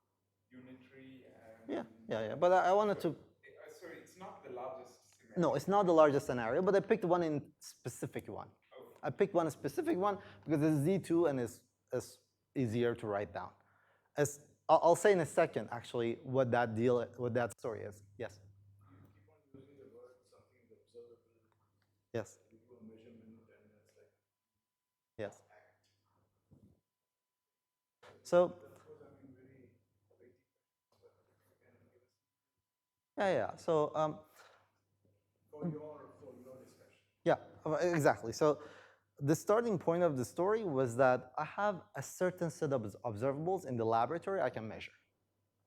C: unitary? And
B: Yeah. But I wanted to.
C: So it's not the largest
B: No, it's not the largest scenario, but I picked one in specific one. I picked one specific one because it's Z2 and it's easier to write down. I'll say in a second, actually, what that story is. Yes.
A: You keep on using the word something is observable.
B: Yes.
A: You do a measurement and that's like.
B: Yes. So. Yeah. So.
A: For your discussion.
B: Yeah, exactly. So the starting point of the story was that I have a certain set of observables in the laboratory I can measure,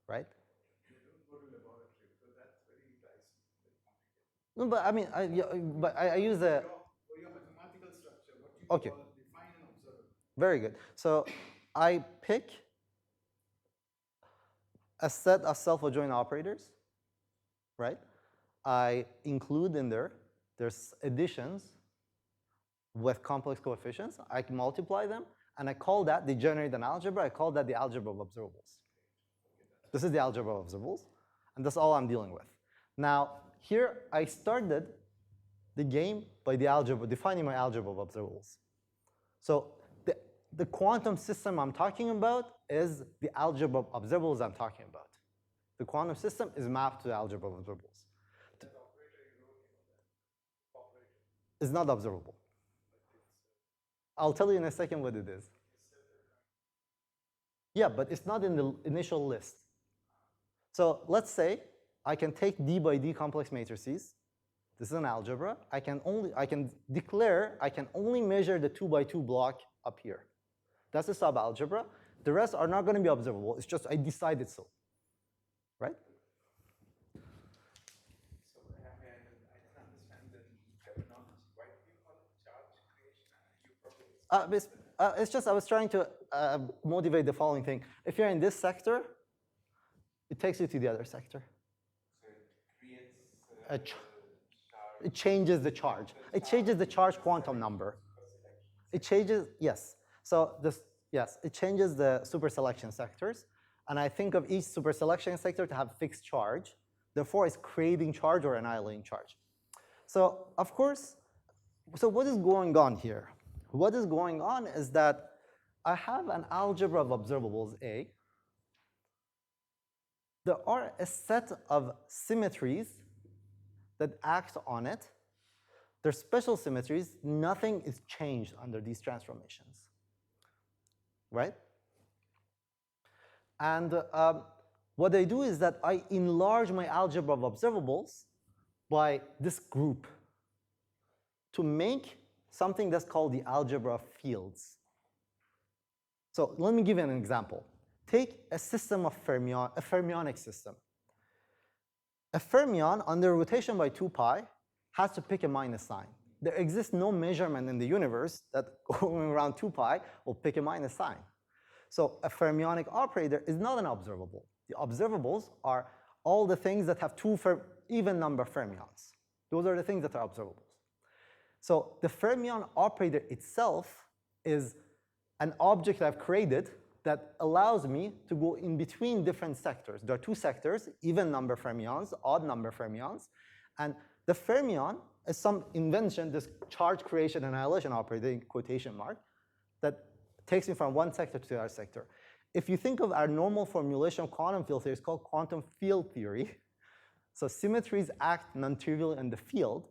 B: right?
A: You don't go to laboratory because that's very dicey.
B: No, but I mean, I use a.
A: For your mathematical structure, what you
B: Okay.
A: call define an observable.
B: Very good. So I pick a set of self-adjoint operators, right? I include in there's additions with complex coefficients. I can multiply them, and I call that, they generate an algebra. I call that the algebra of observables. This is the algebra of observables, and that's all I'm dealing with. Now, here I started the game by defining my algebra of observables. So the quantum system I'm talking about is the algebra of observables I'm talking about. The quantum system is mapped to the algebra of observables. It's not observable. I'll tell you in a second what it is. Yeah, but it's not in the initial list. So let's say I can take D by D complex matrices. This is an algebra. I can declare I can only measure the 2 by 2 block up here. That's a subalgebra. The rest are not going to be observable. It's just I decided so, right? It's just I was trying to motivate the following thing. If you're in this sector, it takes you to the other sector.
C: So it creates
B: it changes the charge. It changes the charge quantum number. It changes, yes. So it changes the superselection sectors. And I think of each superselection sector to have fixed charge. Therefore, it's creating charge or annihilating charge. So of course, so what is going on here? What is going on is that I have an algebra of observables A. There are a set of symmetries that act on it. They're special symmetries. Nothing is changed under these transformations, right? And what I do is that I enlarge my algebra of observables by this group to make something that's called the algebra of fields. So let me give you an example. Take a system of a fermionic system. A fermion under rotation by 2 pi has to pick a minus sign. There exists no measurement in the universe that going around 2 pi will pick a minus sign. So a fermionic operator is not an observable. The observables are all the things that have two even number fermions. Those are the things that are observables. So the fermion operator itself is an object I've created that allows me to go in between different sectors. There are two sectors, even number fermions, odd number fermions, and the fermion is some invention, this charge creation annihilation operator, in quotation mark, that takes me from one sector to the other sector. If you think of our normal formulation of quantum field theory, it's called quantum field theory. So symmetries act non-trivial in the field,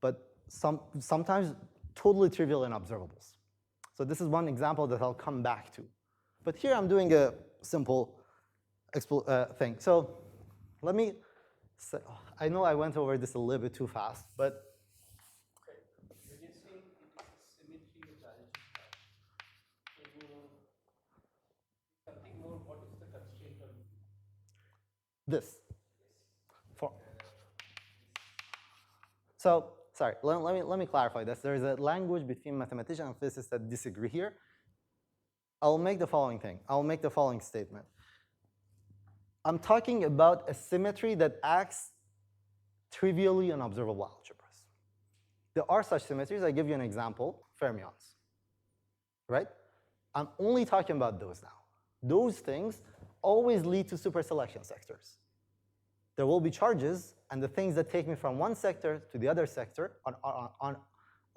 B: but sometimes totally trivial in observables. So this is one example that I'll come back to. But here I'm doing a simple thing. So let me say, I know I went over this a little bit too fast, but
D: when you're saying it is a symmetry of algebra, can you something more? What is the constraint on
B: this? So sorry, let me clarify this. There is a language between mathematicians and physicists that disagree here. I'll make the following thing. I'll make the following statement. I'm talking about a symmetry that acts trivially on observable algebras. There are such symmetries. I give you an example, fermions, right? I'm only talking about those now. Those things always lead to superselection sectors. there will be charges, and the things that take me from one sector to the other sector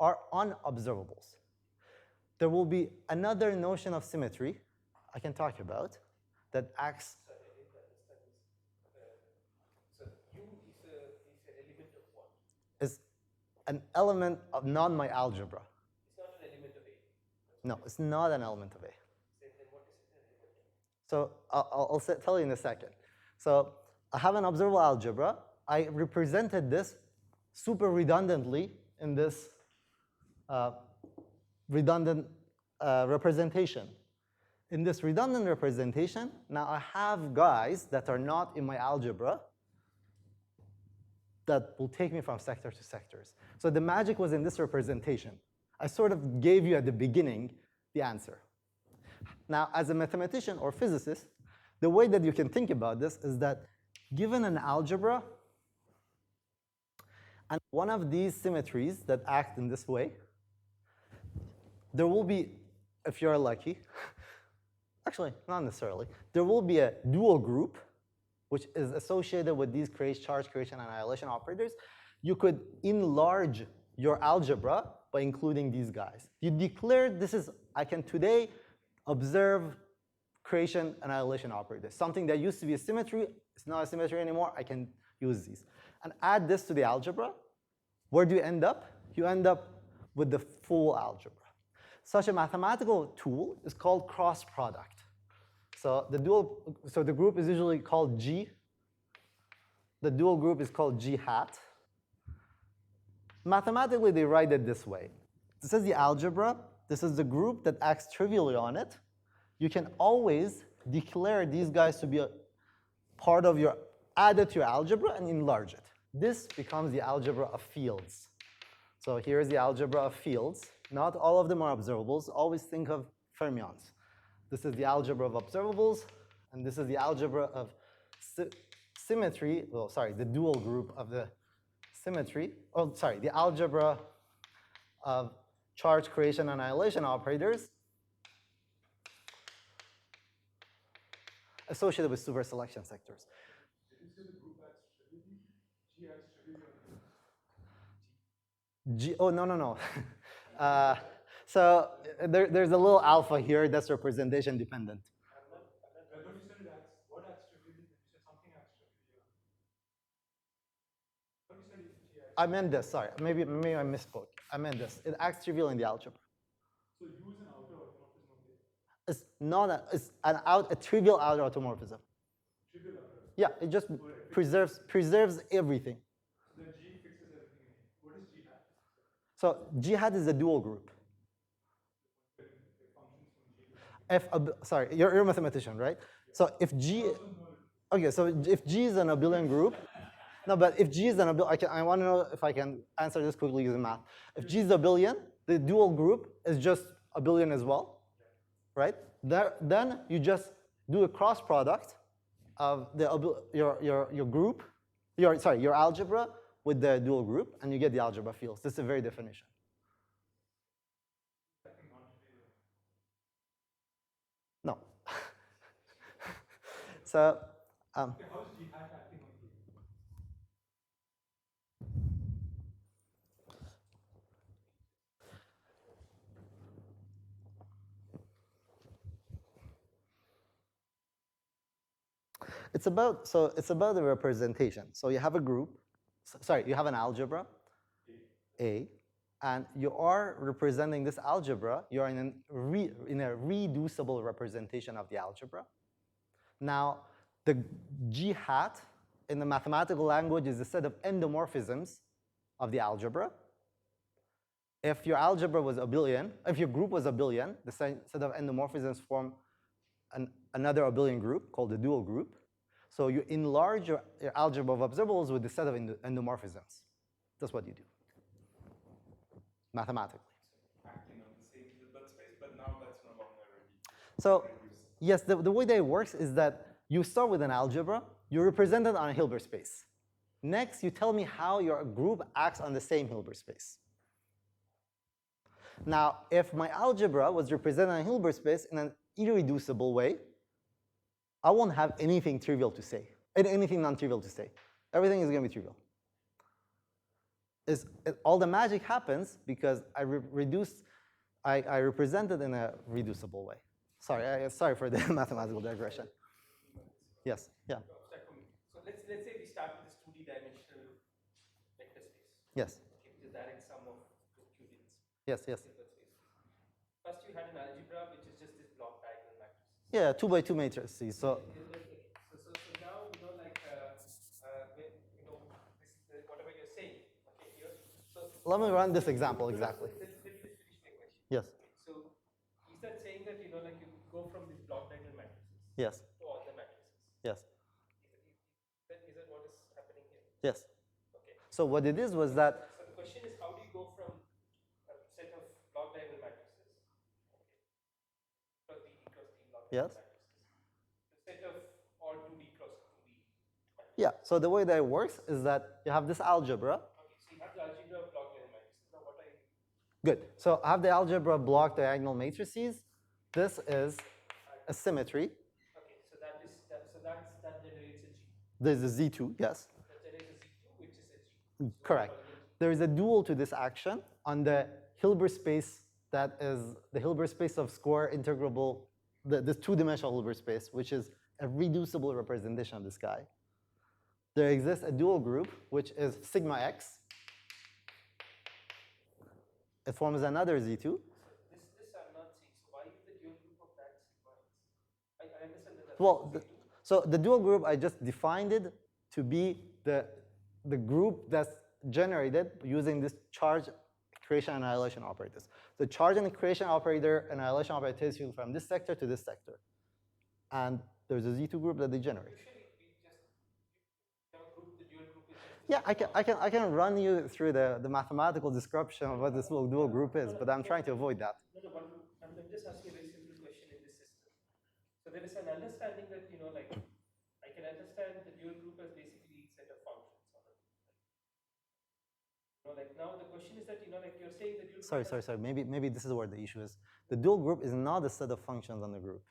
B: are unobservables. There will be another notion of symmetry I can talk about that acts.
D: Sorry, I didn't understand this. So U is an element of what?
B: Is an element of not my algebra.
D: It's not an element of A.
B: No, it's not an element of A.
D: Then what is it an element of?
B: So I'll tell you in a second. So I have an observable algebra. I represented this super redundantly in this redundant representation. In this redundant representation, now I have guys that are not in my algebra that will take me from sector to sectors. So the magic was in this representation. I sort of gave you at the beginning the answer. Now, as a mathematician or physicist, the way that you can think about this is that given an algebra and one of these symmetries that act in this way, there will be, if you're lucky, actually, not necessarily, there will be a dual group which is associated with these charge creation and annihilation operators. You could enlarge your algebra by including these guys. You declare this is, I can today observe creation annihilation operators. Something that used to be a symmetry, it's not a symmetry anymore, I can use these. And add this to the algebra. Where do you end up? You end up with the full algebra. Such a mathematical tool is called cross product. So the group is usually called G. The dual group is called G hat. Mathematically, they write it this way. This is the algebra. This is the group that acts trivially on it. You can always declare these guys to be a part of your, add it to your algebra and enlarge it. This becomes the algebra of fields. So here's the algebra of fields. Not all of them are observables. Always think of fermions. This is the algebra of observables, and this is the algebra of symmetry. Well, sorry, the dual group of the symmetry. Oh, sorry, the algebra of charge creation and annihilation operators associated with superselection sectors.
A: Did you say the group acts trivially? G acts trivially on
B: G, oh, no. So there's a little alpha here that's representation dependent.
A: I thought you said it acts, what acts trivially? You said something acts trivially. I thought you said G acts.
B: I meant this, sorry. Maybe I misspoke. I meant this. It acts trivial in the algebra.
A: So U is an outer automorphism of A.
B: It's not a trivial outer automorphism.
A: Trivial outer.
B: Yeah, it just preserves everything.
A: So then G fixes everything in A. What is G hat?
B: So G hat is a dual group.
A: It functions from G to
B: Sorry, you're a mathematician, right? So if G, okay, so if G is an abelian group, no, but if G is an abelian, I want to know if I can answer this quickly using math. If G is abelian, the dual group is just abelian as well, right? Then you just do a cross product of your group, your algebra with the dual group, and you get the algebra fields. This is the very definition. No. So.
A: How is G hat acting on A?
B: It's about the representation. So you have a group, you have an algebra, A, and you are representing this algebra. You're in a reducible representation of the algebra. Now, the G hat in the mathematical language is a set of endomorphisms of the algebra. If your algebra was abelian, if your group was abelian, the set of endomorphisms form another abelian group called the dual group. So you enlarge your algebra of observables with the set of endomorphisms. That's what you do, mathematically.
C: Acting on the same Hilbert space, but now that's no longer really.
B: So yes, the way that it works is that you start with an algebra, you represent it on a Hilbert space. Next, you tell me how your group acts on the same Hilbert space. Now, if my algebra was represented on a Hilbert space in an irreducible way, I won't have anything trivial to say, anything non-trivial to say. Everything is going to be trivial. All the magic happens because I represent it in a reducible way. Sorry for the mathematical digression. Yes, yeah.
D: So let's say we start with this 2D dimensional vector space.
B: Yes.
D: Okay, which is direct sum of two qubits.
B: Yes, yes.
D: First, you had an algebra which is just this block diagonal matrices.
B: Yeah, 2 by 2 matrices. So
D: now whatever you're saying, okay, here. So
B: let me run this example exactly.
D: Let me just finish my question.
B: Yes.
D: So is that saying that you go from these block diagonal matrices?
B: Yes.
D: To all the matrices?
B: Yes.
D: Is that what is happening here?
B: Yes.
D: Okay.
B: So what it is was that.
D: So the question is, how do you go from a set of block diagonal matrices, cross D cross D block diagonal matrices, to set of all 2D cross 2D matrices?
B: Yeah. So the way that it works is that you have this algebra.
D: Okay. So you have the algebra of block diagonal matrices. Now what I
B: Good. So I have the algebra of block diagonal matrices. This is a symmetry.
D: Okay. So that generates a G.
B: There's a Z2. Yes.
D: That generates a Z2, which is a G.
B: Correct. There is a dual to this action on the Hilbert space that is the Hilbert space of square integrable, this two-dimensional Hilbert space, which is a reducible representation of this guy. There exists a dual group, which is sigma x. It forms another Z2.
D: This I'm not seeing. So why is the dual group of that sigma x? I understand that.
B: Well, so the dual group, I just defined it to be the group that's generated using this charge creation annihilation operators. The charge and creation operator annihilation operator takes you from this sector to this sector. And there's a Z2 group that they generate.
D: Usually we just group the dual group is just
B: Yeah, I can run you through the mathematical description of what this dual group is, but I'm trying to avoid that.
D: No, I'm just asking a very simple question in this system. So there is an understanding that I can understand the dual group as basically a set of functions. Now the question is that you're saying the dual group.
B: Sorry. Maybe this is where the issue is. The dual group is not a set of functions on the group.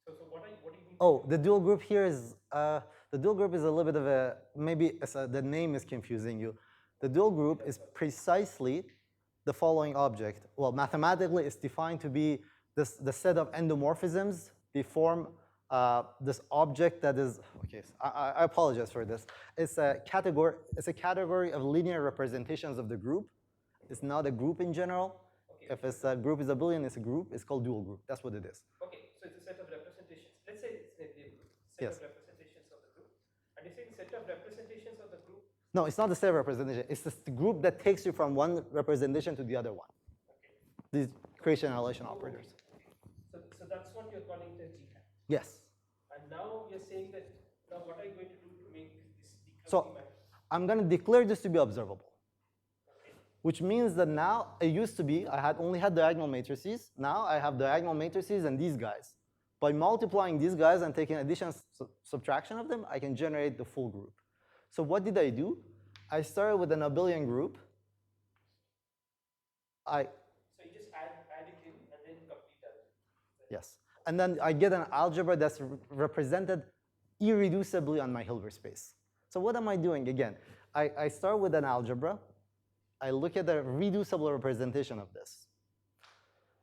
D: So what do you mean?
B: Oh, the dual group here is a little bit of a the name is confusing you. The dual group is precisely the following object. Well, mathematically, it's defined to be the set of endomorphisms. They form this object that is okay. I apologize for this. It's a category of linear representations of the group. It's not a group in general.
D: Okay.
B: If it's a group is abelian, it's a group. It's called dual group. That's what it is.
D: Okay, so it's a set of representations. Let's say it's a set
B: Yes.
D: of representations of the group. And you're saying set of representations of the group?
B: No, it's not the set of representation. It's the group that takes you from one representation to the other one.
D: Okay.
B: These creation annihilation operators.
D: So that's what you're calling the G hat.
B: Yes.
D: And now you're saying that what are you going to do to make this
B: So
D: matrix?
B: I'm going to declare this to be observable. Which means that now it used to be I only had diagonal matrices. Now I have diagonal matrices and these guys. By multiplying these guys and taking addition subtraction of them, I can generate the full group. So what did I do? I started with an abelian group.
D: So you just add it in and then complete that.
B: Yes. And then I get an algebra that's represented irreducibly on my Hilbert space. So what am I doing? Again, I start with an algebra. I look at the reducible representation of this.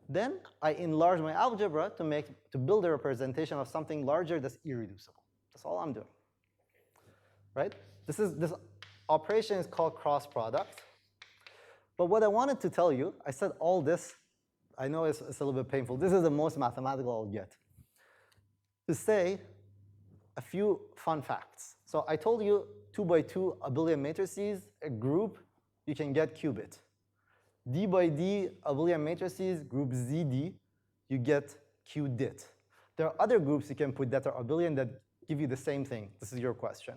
B: Then I enlarge my algebra to build a representation of something larger that's irreducible. That's all I'm doing. Right? This operation is called cross product. But what I wanted to tell you, I said all this. I know it's a little bit painful. This is the most mathematical I'll get. To say a few fun facts. So I told you 2 by 2 abelian matrices, a group, you can get qubit. D by D abelian matrices, group ZD, you get Qudit. There are other groups you can put that are abelian that give you the same thing. This is your question.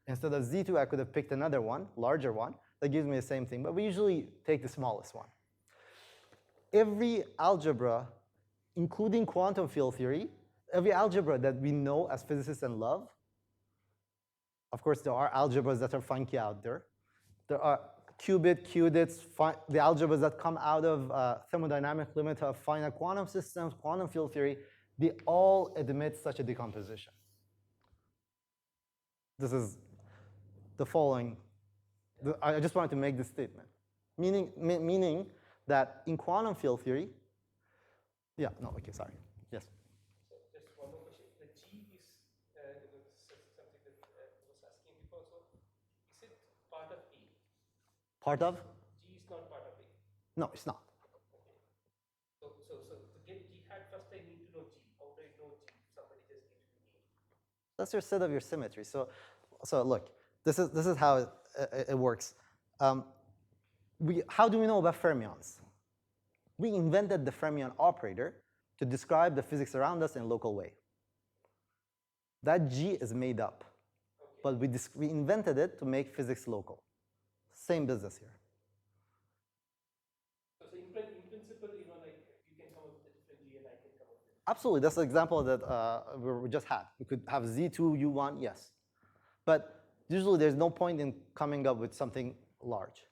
B: Instead of Z2, I could have picked another one, larger one, that gives me the same thing. But we usually take the smallest one. Every algebra, including quantum field theory, every algebra that we know as physicists and love, of course, there are algebras that are funky out there. There are qubit, qudits, the algebras that come out of thermodynamic limit of finite quantum systems, quantum field theory, they all admit such a decomposition. This is the following. I just wanted to make this statement, meaning that in quantum field theory, yeah, no, okay, sorry, yes.
D: So just one more question. The G is something that I was asking before. So is it part of A?
B: Part of?
D: G is not part of A.
B: No, it's not.
D: Okay. So to get G hat first, I need to know G. How do I know G? Somebody just gives me A.
B: That's your set of your symmetry. So look, this is how it works. How do we know about fermions? We invented the fermion operator to describe the physics around us in a local way. That G is made up,
D: Okay.
B: but we invented it to make physics local. Same business here.
D: So in principle, you know, like you can come up with a different G and I can come up with.
B: Absolutely, that's the example that we just had. We could have Z2, U1, yes. But usually there's no point in coming up with something large.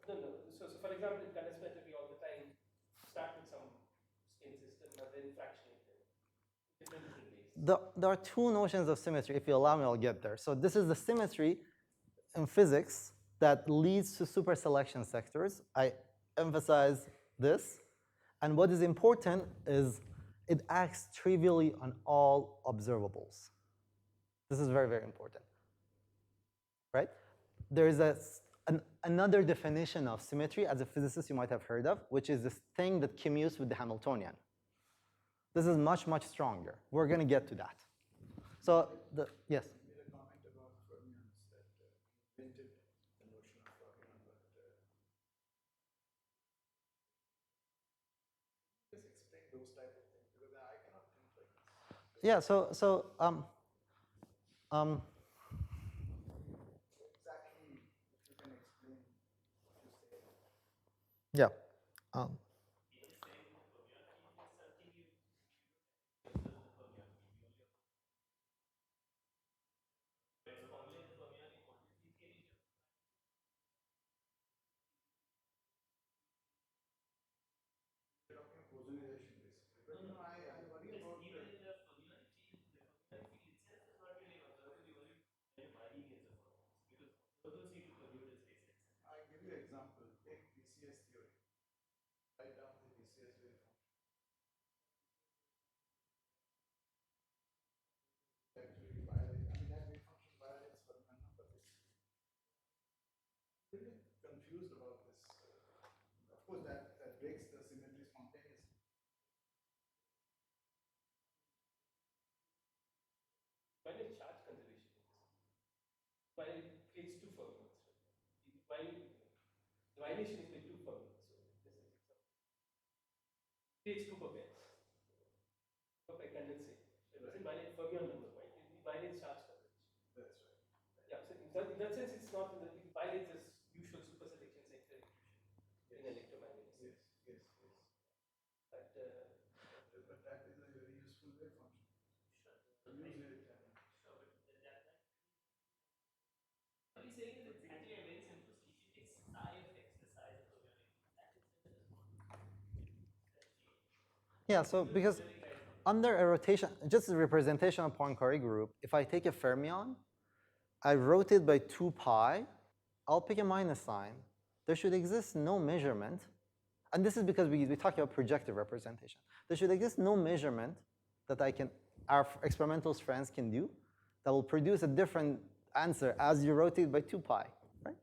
D: No. So for example, in condensed we all the time start with some spin system and then fractionate them. Different ways.
B: There are two notions of symmetry. If you allow me, I'll get there. So this is the symmetry in physics that leads to superselection sectors. I emphasize this. And what is important is it acts trivially on all observables. This is very, very important, right? There is another definition of symmetry, as a physicist you might have heard of, which is this thing that commutes with the Hamiltonian. This is much, much stronger. We're going to get to that. So, yes?
A: You made a comment about fermions that invented the notion of fermion, but just explain those type of things, because I cannot think like this.
B: Yeah,
A: Exactly, if you can explain what you say.
B: yeah.
A: You're talking of ozonization, basically. But you know, I worry about I give you an example. Take BCS theory. Write down the BCS wave function. Actually violate. I mean, that wave function violates Fermion number. I'm really confused about this. Of course, that breaks the symmetry spontaneously.
D: Finite charge conservation. While it creates two fermions. While the violation is with two fermions. So this is example. Creates two fermions. By condensate. It doesn't violate fermion number, right? It violates charge conservation.
A: That's right.
D: Yeah, so in that sense, it's not it violates this usual superselection sector inclusion in electromagnetism.
A: Yes.
D: But
A: that is a very useful wave function. Sure. Use it.
E: Sure, but that what he's saying is it's actually a very simple solution. Takes psi of x, the size of the fermionic. That itself is
B: Yeah, so because under a rotation, just a representational Poincare group, if I take a fermion, I rotate by 2 pi, I'll pick a minus sign. There should exist no measurement, and this is because we talk about projective representation. There should exist no measurement that our experimental friends can do that will produce a different answer as you rotate by 2 pi, right?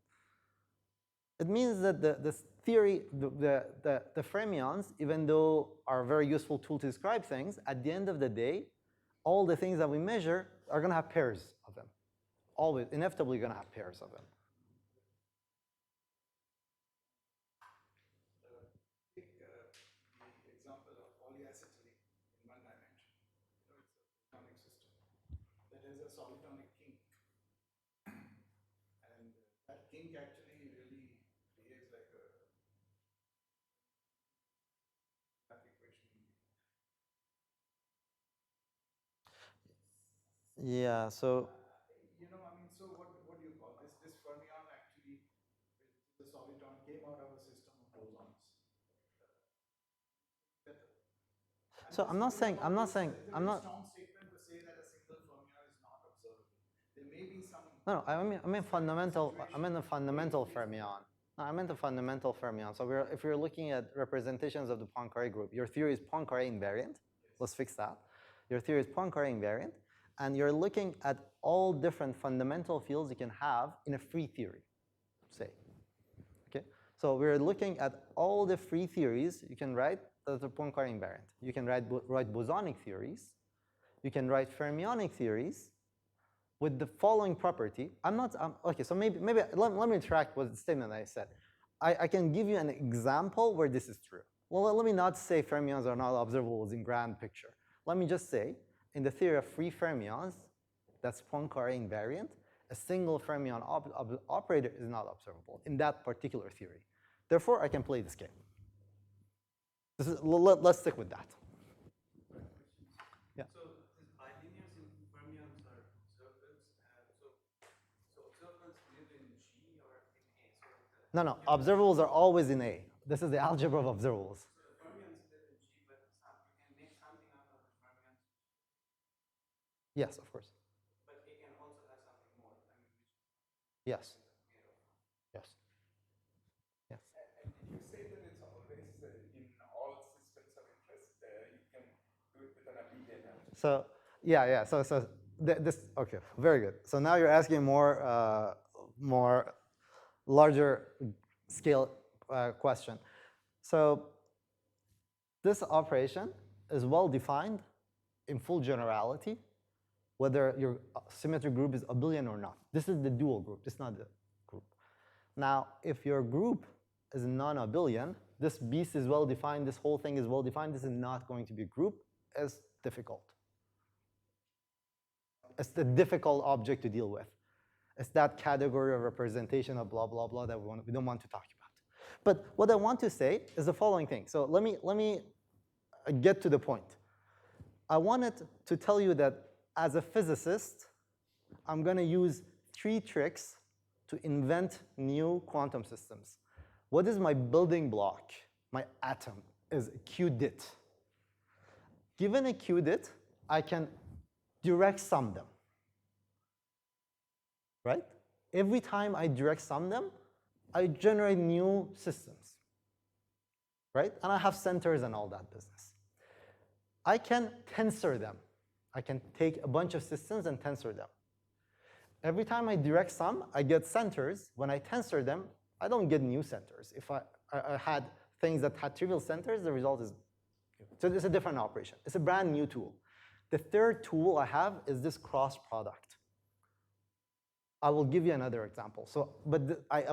B: It means that this theory, the fermions, even though are a very useful tool to describe things, at the end of the day, all the things that we measure are going to have pairs of them. Always, inevitably going to have pairs of them.
A: Take the example of polyacetylene in one dimension. You know, it's a platonic system that has a solitonic kink. And that kink actually really behaves like a math equation.
B: Yeah, so
A: You know, I mean, so what do you call this? This fermion actually, the soliton came out of a system of bosons.
B: So I'm not saying,
A: It's a very strong statement to say that a single fermion is not observable. There may be some
B: No, I mean fundamental. I meant a fundamental fermion. No, I meant a fundamental fermion. So if you're looking at representations of the Poincare group, your theory is Poincare invariant. Let's fix that. Your theory is Poincare invariant, and you're looking at all different fundamental fields you can have in a free theory, say. Okay. So we're looking at all the free theories you can write that are Poincare invariant. You can write bosonic theories. You can write fermionic theories with the following property. Okay, so maybe let me retract what the statement I said. I can give you an example where this is true. Well, let me not say fermions are not observables in grand picture. Let me just say, in the theory of free fermions, that's Poincare invariant, a single fermion operator is not observable in that particular theory. Therefore, I can play this game. Let's stick with that. Yeah.
F: So these bilinears in fermions are observables. So observables live in G or in A.
B: No, observables are always in A. This is the algebra of observables.
F: So the fermions live in G, but you can make something out of the fermions.
B: Yes, of course.
F: But it can also have something more. I mean,
B: Yes. Yes. Yes.
C: And did you say that it's always in all systems of interest? You can do it with an Abelim Algebra.
B: So yeah. So this okay, very good. So now you're asking more larger scale question. So this operation is well defined in full generality, whether your symmetry group is abelian or not. This is the dual group. This is not the group. Now, if your group is non-abelian, this beast is well defined. This whole thing is well defined. This is not going to be a group. It's difficult. It's the difficult object to deal with. It's that category of representation of blah, blah, blah that we don't want to talk about. But what I want to say is the following thing. So let me get to the point. I wanted to tell you that as a physicist, I'm going to use 3 tricks to invent new quantum systems. What is my building block? My atom is Qudit. Given a Qudit, I can direct sum them. Right? Every time I direct sum them, I generate new systems. Right? And I have centers and all that business. I can tensor them. I can take a bunch of systems and tensor them. Every time I direct sum, I get centers. When I tensor them, I don't get new centers. If I had things that had trivial centers, the result is, so it's a different operation. It's a brand new tool. The third tool I have is this cross product. I will give you another example. I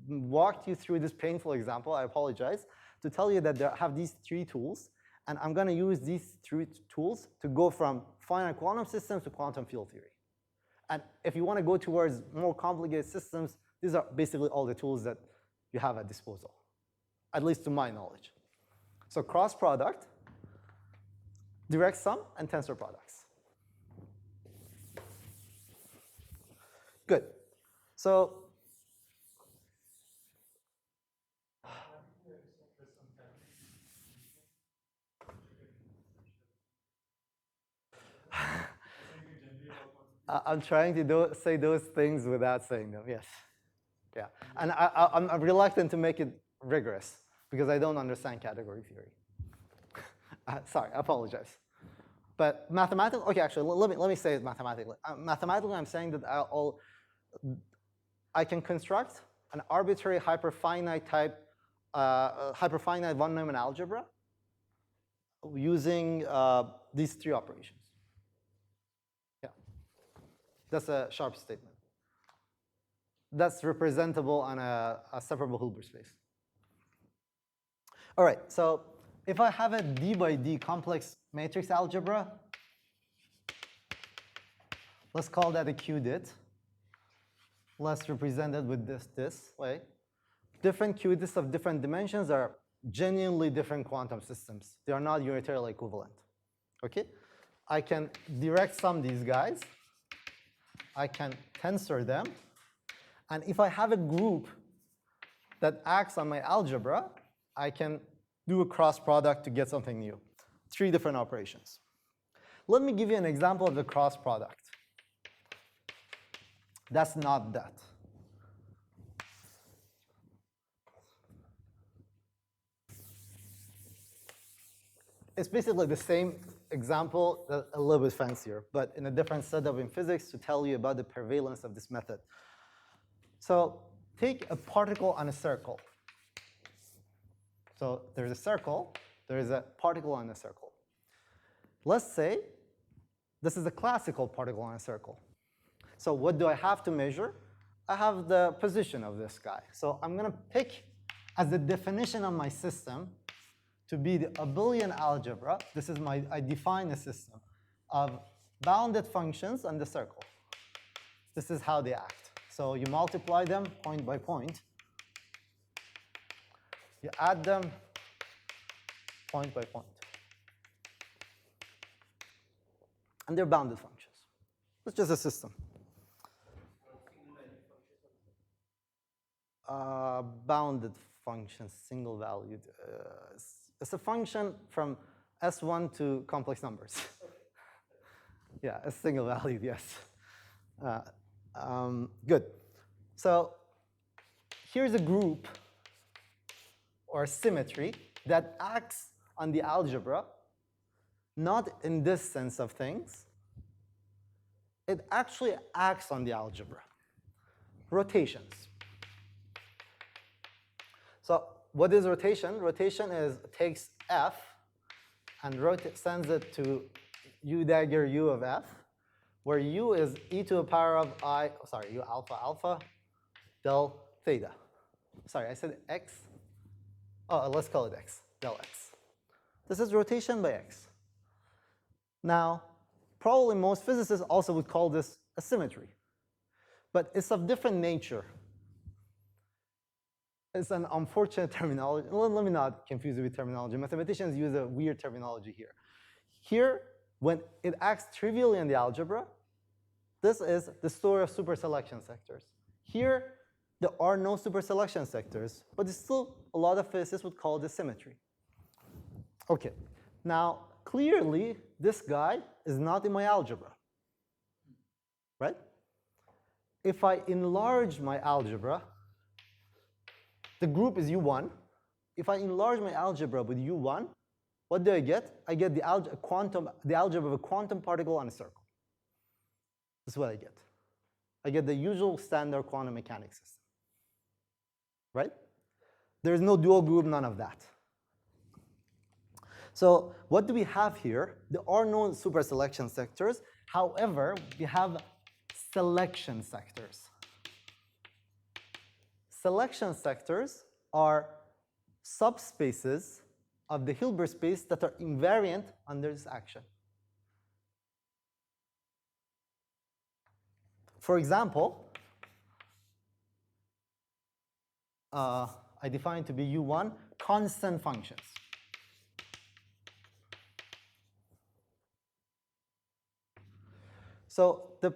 B: walked you through this painful example, I apologize, to tell you that I have these 3 tools, and I'm going to use these 3 tools to go from finite quantum systems to quantum field theory. And if you want to go towards more complicated systems, these are basically all the tools that you have at disposal, at least to my knowledge. So cross product, direct sum, and tensor products. Good. So I'm trying to say those things without saying them, yes. Yeah, and I'm reluctant to make it rigorous because I don't understand category theory. Sorry, I apologize. But mathematically, okay, actually, let me say it mathematically. Mathematically, I'm saying that I can construct an arbitrary hyperfinite type, hyperfinite von Neumann algebra using these 3 operations. Yeah, that's a sharp statement. That's representable on a separable Hilbert space. All right, so if I have a D by D complex matrix algebra, let's call that a Qudit. Let's represent it with this way. Different Qudits of different dimensions are genuinely different quantum systems. They are not unitarily equivalent. Okay? I can direct sum these guys. I can tensor them. And if I have a group that acts on my algebra, I can do a cross product to get something new. 3 different operations. Let me give you an example of the cross product. That's not that. It's basically the same example, a little bit fancier, but in a different setup in physics to tell you about the prevalence of this method. So take a particle on a circle. So there's a circle, there is a particle on a circle. Let's say this is a classical particle on a circle. So what do I have to measure? I have the position of this guy. So I'm going to pick as the definition of my system to be the Abelian algebra. This is I define a system of bounded functions on the circle. This is how they act. So you multiply them point by point. You add them point by point. And they're bounded functions. It's just a system. Bounded functions, single valued. It's a function from S1 to complex numbers. Yeah, a single valued, yes. Good. So here's a group or symmetry that acts on the algebra, not in this sense of things. It actually acts on the algebra. Rotations. So what is rotation? Rotation takes f and sends it to u dagger u of f, where u is e to the power of u alpha alpha del theta. Sorry, I said x. Oh, let's call it x, del x. This is rotation by x. Now, probably most physicists also would call this a symmetry, but it's of different nature. It's an unfortunate terminology. Let me not confuse it with terminology. Mathematicians use a weird terminology here. Here, when it acts trivially in the algebra, this is the story of superselection sectors. Here, there are no superselection sectors, but it's still a lot of physicists would call this symmetry. Okay, now clearly this guy is not in my algebra, right? If I enlarge my algebra, the group is U1. If I enlarge my algebra with U1, what do I get? I get the algebra of a quantum particle on a circle. This is what I get. I get the usual standard quantum mechanics system, right? There's no dual group, none of that. So what do we have here? There are no superselection sectors. However, we have selection sectors. Selection sectors are subspaces of the Hilbert space that are invariant under this action. For example, I define to be U1 constant functions. So the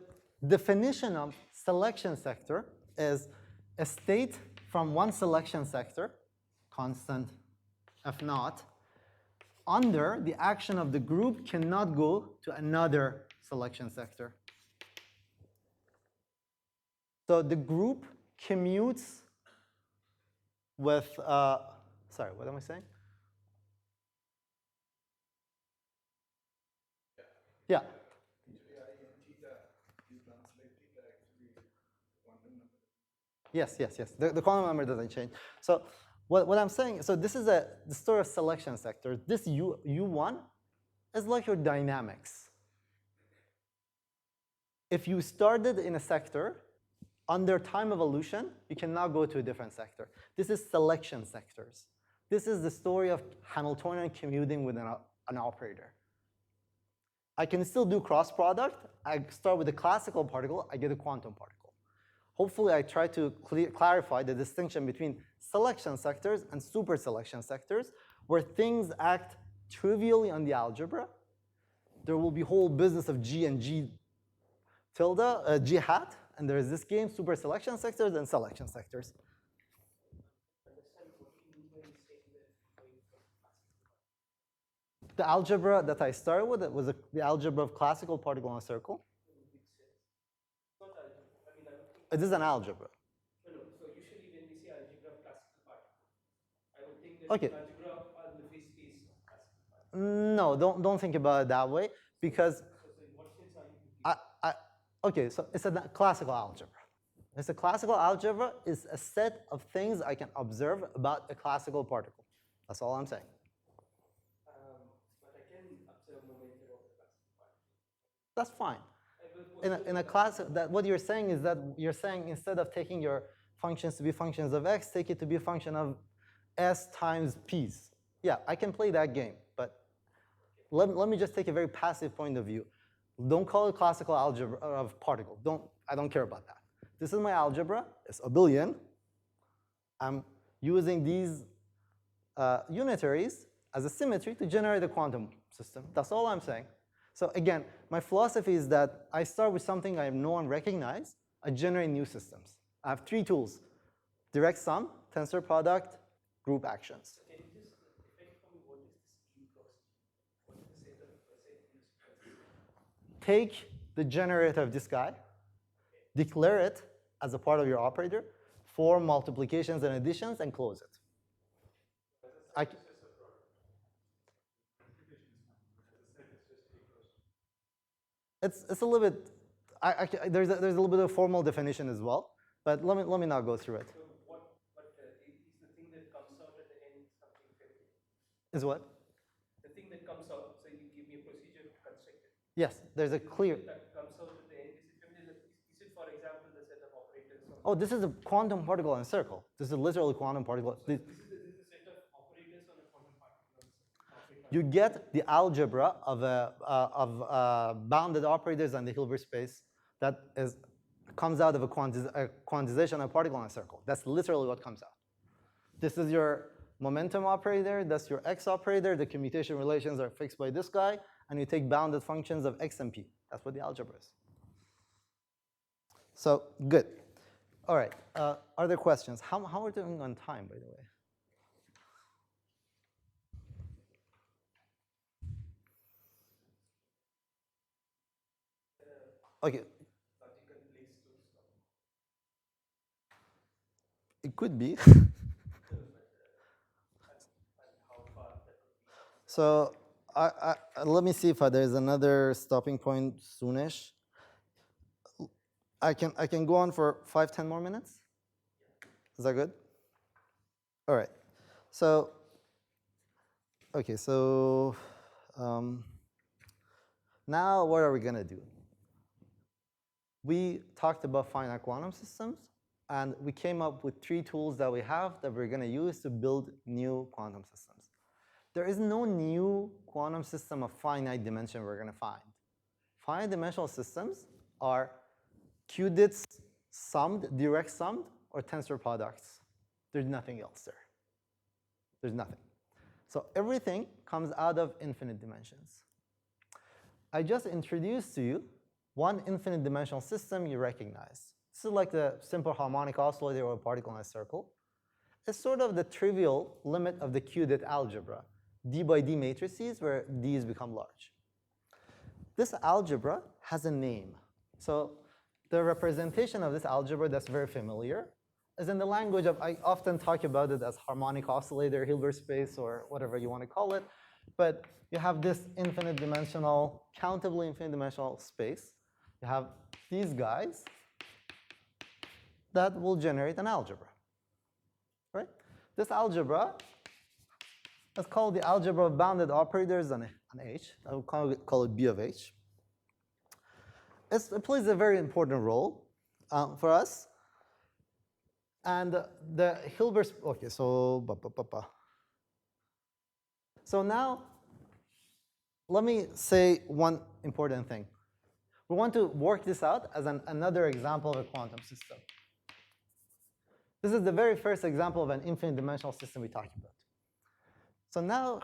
B: definition of selection sector is a state from one selection sector, constant F naught, under the action of the group cannot go to another selection sector. So the group commutes with, sorry, what am I saying? Yeah. Yes, yes, yes. The quantum number doesn't change. So what I'm saying, so this is the story of selection sector. This U1 is like your dynamics. If you started in a sector, under time evolution, you cannot go to a different sector. This is selection sectors. This is the story of Hamiltonian commuting with an operator. I can still do cross product. I start with a classical particle, I get a quantum particle. Hopefully, I try to clarify the distinction between selection sectors and superselection sectors, where things act trivially on the algebra. There will be whole business of G and G tilde, G hat, and there is this game, superselection sectors and selection sectors. The algebra that I started with was the algebra of classical particle on a circle. It is an algebra.
D: No, no. So usually when we say algebra of classical particles, I would think that
B: Okay.
D: algebra of the free space of classical particles.
B: No, don't think about it that way, because
D: So in what sense are you looking?
B: okay, so it's a classical algebra. It's a classical algebra is a set of things I can observe about a classical particle. That's all I'm saying.
D: But I can observe momentum of the classical particle.
B: That's fine.
D: I will
B: In a class, that what you're saying is that you're saying instead of taking your functions to be functions of x, take it to be a function of s times p's. Yeah, I can play that game, but let me just take a very passive point of view. Don't call it classical algebra of particle. I don't care about that. This is my algebra. It's abelian. I'm using these unitaries as a symmetry to generate a quantum system. That's all I'm saying. So again, my philosophy is that I start with something I know and recognize. I generate new systems. I have 3 tools: direct sum, tensor product, group actions.
D: Can you just define for me what is this P cross Q? What is the set of
B: Take the generator of this guy, declare it as a part of your operator, for multiplications and additions, and close it. It's a little bit. There's a little bit of formal definition as well, but let me not go through it.
D: So is the thing that comes out at the end something feminine?
B: Is what?
D: The thing that comes out. So you give me a procedure to construct it.
B: Yes, there's a clear.
D: That comes out at the end. Is it feminine? Is it, for example, the set of operators?
B: Oh, this is a quantum particle in a circle. This is literally quantum particle.
D: This is the set of operators on a quantum particle.
B: You get the algebra of bounded operators and the Hilbert space that comes out of a quantization of a particle in a circle. That's literally what comes out. This is your momentum operator. That's your x operator. The commutation relations are fixed by this guy, and you take bounded functions of x and p. That's what the algebra is. So good. All right. Are there questions? How are we doing on time, by the way? Okay. It could be. So let me see if there's another stopping point soonish. I can go on for 5-10 more minutes. Is that good? All right. So okay. So now what are we gonna do? We talked about finite quantum systems, and we came up with 3 tools that we have that we're going to use to build new quantum systems. There is no new quantum system of finite dimension we're going to find. Finite dimensional systems are qubits summed, direct summed, or tensor products. There's nothing else there. There's nothing. So everything comes out of infinite dimensions. I just introduced to you one infinite dimensional system you recognize. This is like the simple harmonic oscillator or a particle in a circle. It's sort of the trivial limit of the Qudit algebra, d by d matrices where d's become large. This algebra has a name. So the representation of this algebra that's very familiar is in the language of, I often talk about it as harmonic oscillator, Hilbert space, or whatever you want to call it. But you have this infinite dimensional, countably infinite dimensional space. You have these guys that will generate an algebra, right? This algebra is called the algebra of bounded operators on H. I will call it B of H. It plays a very important role for us. And the Hilbert, okay, so So now, let me say one important thing. We want to work this out as another example of a quantum system. This is the very first example of an infinite dimensional system we talked about. So now,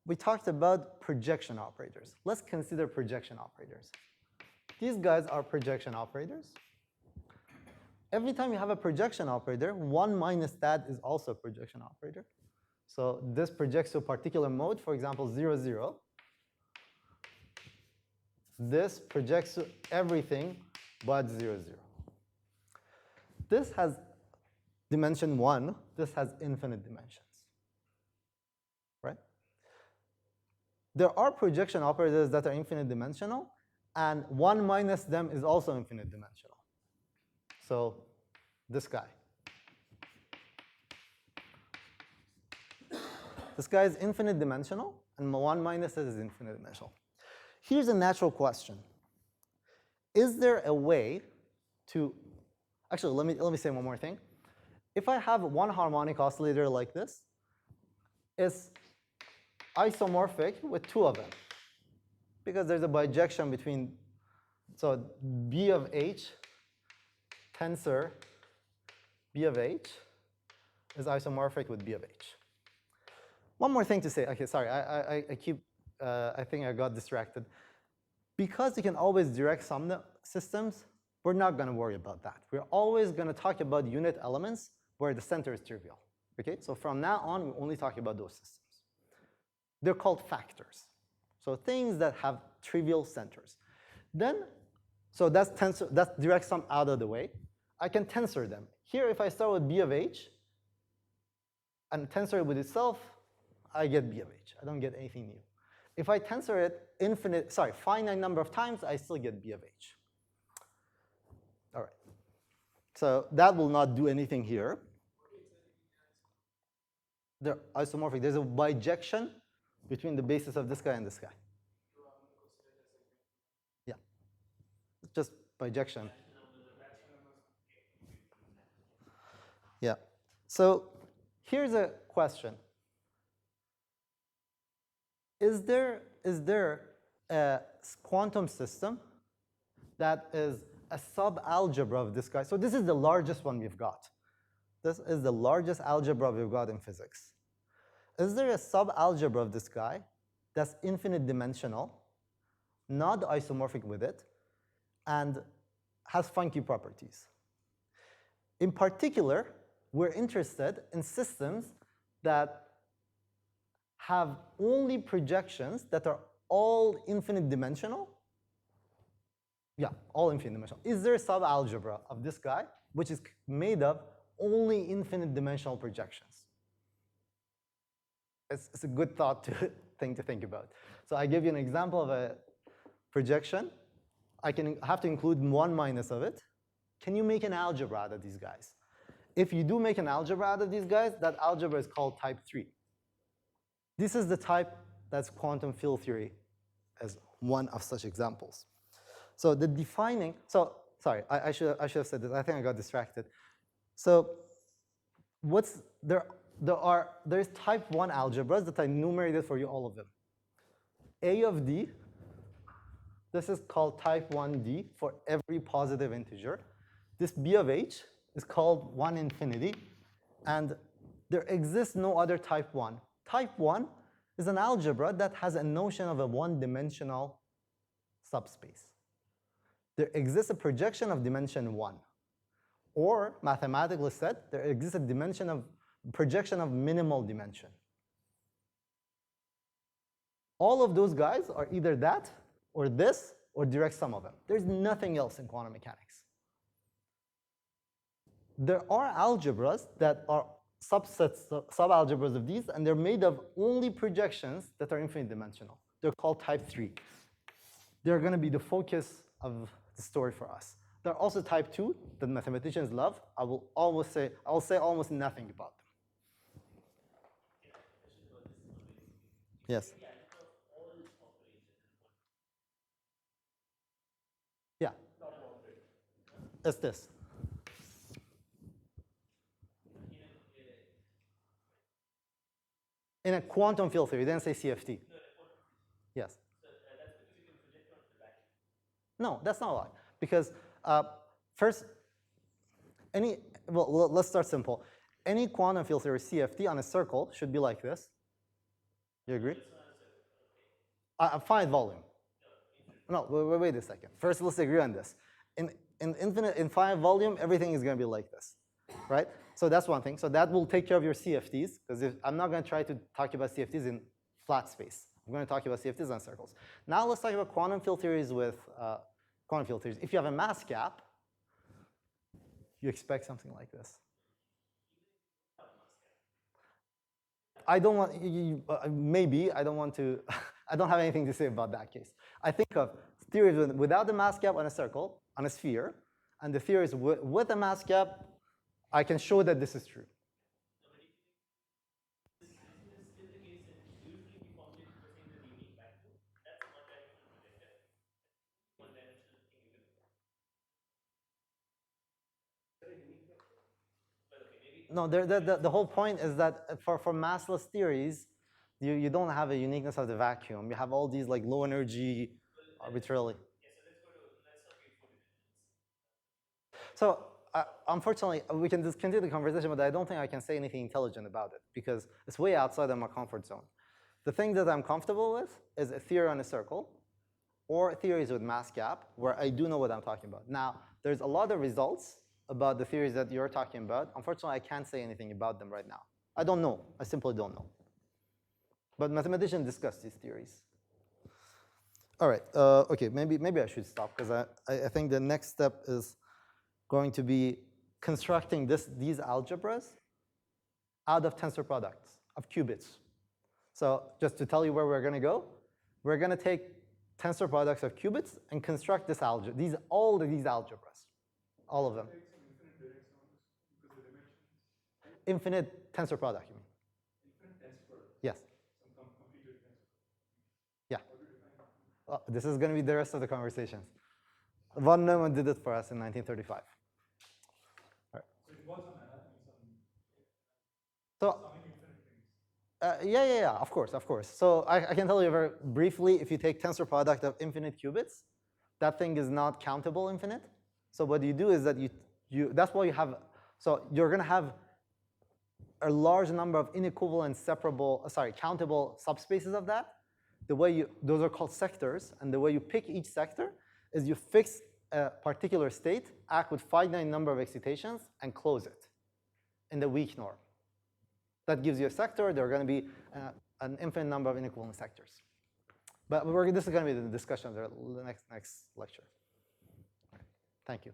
B: we talked about projection operators. Let's consider projection operators. These guys are projection operators. Every time you have a projection operator, 1 minus that is also a projection operator. So this projects to a particular mode, for example, 0, 0. This projects to everything but 0, 0. this has dimension 1, this has infinite dimensions, right? There are projection operators that are infinite dimensional, and 1 minus them is also infinite dimensional. So this guy. This guy is infinite dimensional, and 1 minus it is infinite dimensional. Here's a natural question. Is there a way to, actually, let me say one more thing. If I have one harmonic oscillator like this, it's isomorphic with 2 of them, because there's a bijection between, so B of H, tensor B of H is isomorphic with B of H. One more thing to say. Okay, sorry, I think I got distracted. Because you can always direct sum systems, we're not going to worry about that. We're always going to talk about unit elements where the center is trivial. Okay, so from now on, we only talk about those systems. They're called factors. So things that have trivial centers. Then, so that's direct sum out of the way. I can tensor them. Here, if I start with B of H and tensor it with itself, I get B of H. I don't get anything new. If I tensor it finite number of times, I still get B of H. All right. So that will not do anything here. They're isomorphic. There's a bijection between the basis of this guy and this guy. Yeah. It's just bijection. Yeah. So here's a question. Is there a quantum system that is a subalgebra of this guy? So this is the largest one we've got. This is the largest algebra we've got in physics. Is there a subalgebra of this guy that's infinite dimensional, not isomorphic with it, and has funky properties? In particular, we're interested in systems that have only projections that are all infinite dimensional. Yeah, all infinite dimensional. Is there a subalgebra of this guy which is made of only infinite dimensional projections? It's a good thing to think about. So I give you an example of a projection. I have to include 1 minus of it. Can you make an algebra out of these guys? If you do make an algebra out of these guys, that algebra is called type 3. This is the type that's quantum field theory as one of such examples. So the defining, so sorry, I should have said this. I think I got distracted. So there's type 1 algebras that I enumerated for you, all of them. A of D, this is called type 1D for every positive integer. This B of H is called 1 infinity, and there exists no other type 1. Type 1 is an algebra that has a notion of a one-dimensional subspace. There exists a projection of dimension 1. Or, mathematically said, there exists a projection of minimal dimension. All of those guys are either that, or this, or direct sum of them. There's nothing else in quantum mechanics. There are algebras that are subsets, subalgebras of these, and they're made of only projections that are infinite dimensional. They're called type 3. They're going to be the focus of the story for us. There are also type 2 that mathematicians love. I'll say almost nothing about them. Yes. Yeah. It's this. In a quantum field theory, didn't say CFT. Yes. No, that's not a lie. Because first, let's start simple. Any quantum field theory CFT on a circle should be like this. You agree? A finite volume. No, wait a second. First, let's agree on this. In finite volume, everything is going to be like this, right? So that's one thing. So that will take care of your CFTs, because I'm not going to try to talk about CFTs in flat space. I'm going to talk about CFTs on circles. Now let's talk about quantum field theories with quantum field theories. If you have a mass gap, you expect something like this. I don't want, maybe, I don't want to, I don't have anything to say about that case. I think of theories without the mass gap on a circle, on a sphere, and the theories with a mass gap, I can show that this is true. No, the whole point is that for massless theories, you don't have a uniqueness of the vacuum. You have all these like low energy arbitrarily. So unfortunately, we can just continue the conversation, but I don't think I can say anything intelligent about it because it's way outside of my comfort zone. The thing that I'm comfortable with is a theory on a circle or theories with mass gap where I do know what I'm talking about. Now, there's a lot of results about the theories that you're talking about. Unfortunately, I can't say anything about them right now. I don't know. I simply don't know. But mathematicians discuss these theories. All right. Okay. Maybe I should stop because I think the next step is going to be constructing these algebras out of tensor products of qubits. So just to tell you where we're going to go, we're going to take tensor products of qubits and construct this algebra. All of these algebras, all of them. Infinite tensor product, you mean?
A: Infinite tensor product.
B: Yes.
A: Some completed tensor product.
B: Yeah.
A: How do you define it?
B: This is going to be the rest of the conversations. Von Neumann did it for us in 1935. All right.
A: So it involves some anatomy,
B: So,
A: summing infinite things.
B: yeah, of course. So I can tell you very briefly, if you take tensor product of infinite qubits, that thing is not countable infinite. So what you do is that that's why you have, so you're going to have a large number of inequivalent countable subspaces of that. The way those are called sectors, and the way you pick each sector is you fix a particular state, act with finite number of excitations, and close it in the weak norm. That gives you a sector. There are going to be an infinite number of inequivalent sectors. But this is going to be the discussion of the next lecture. Thank you.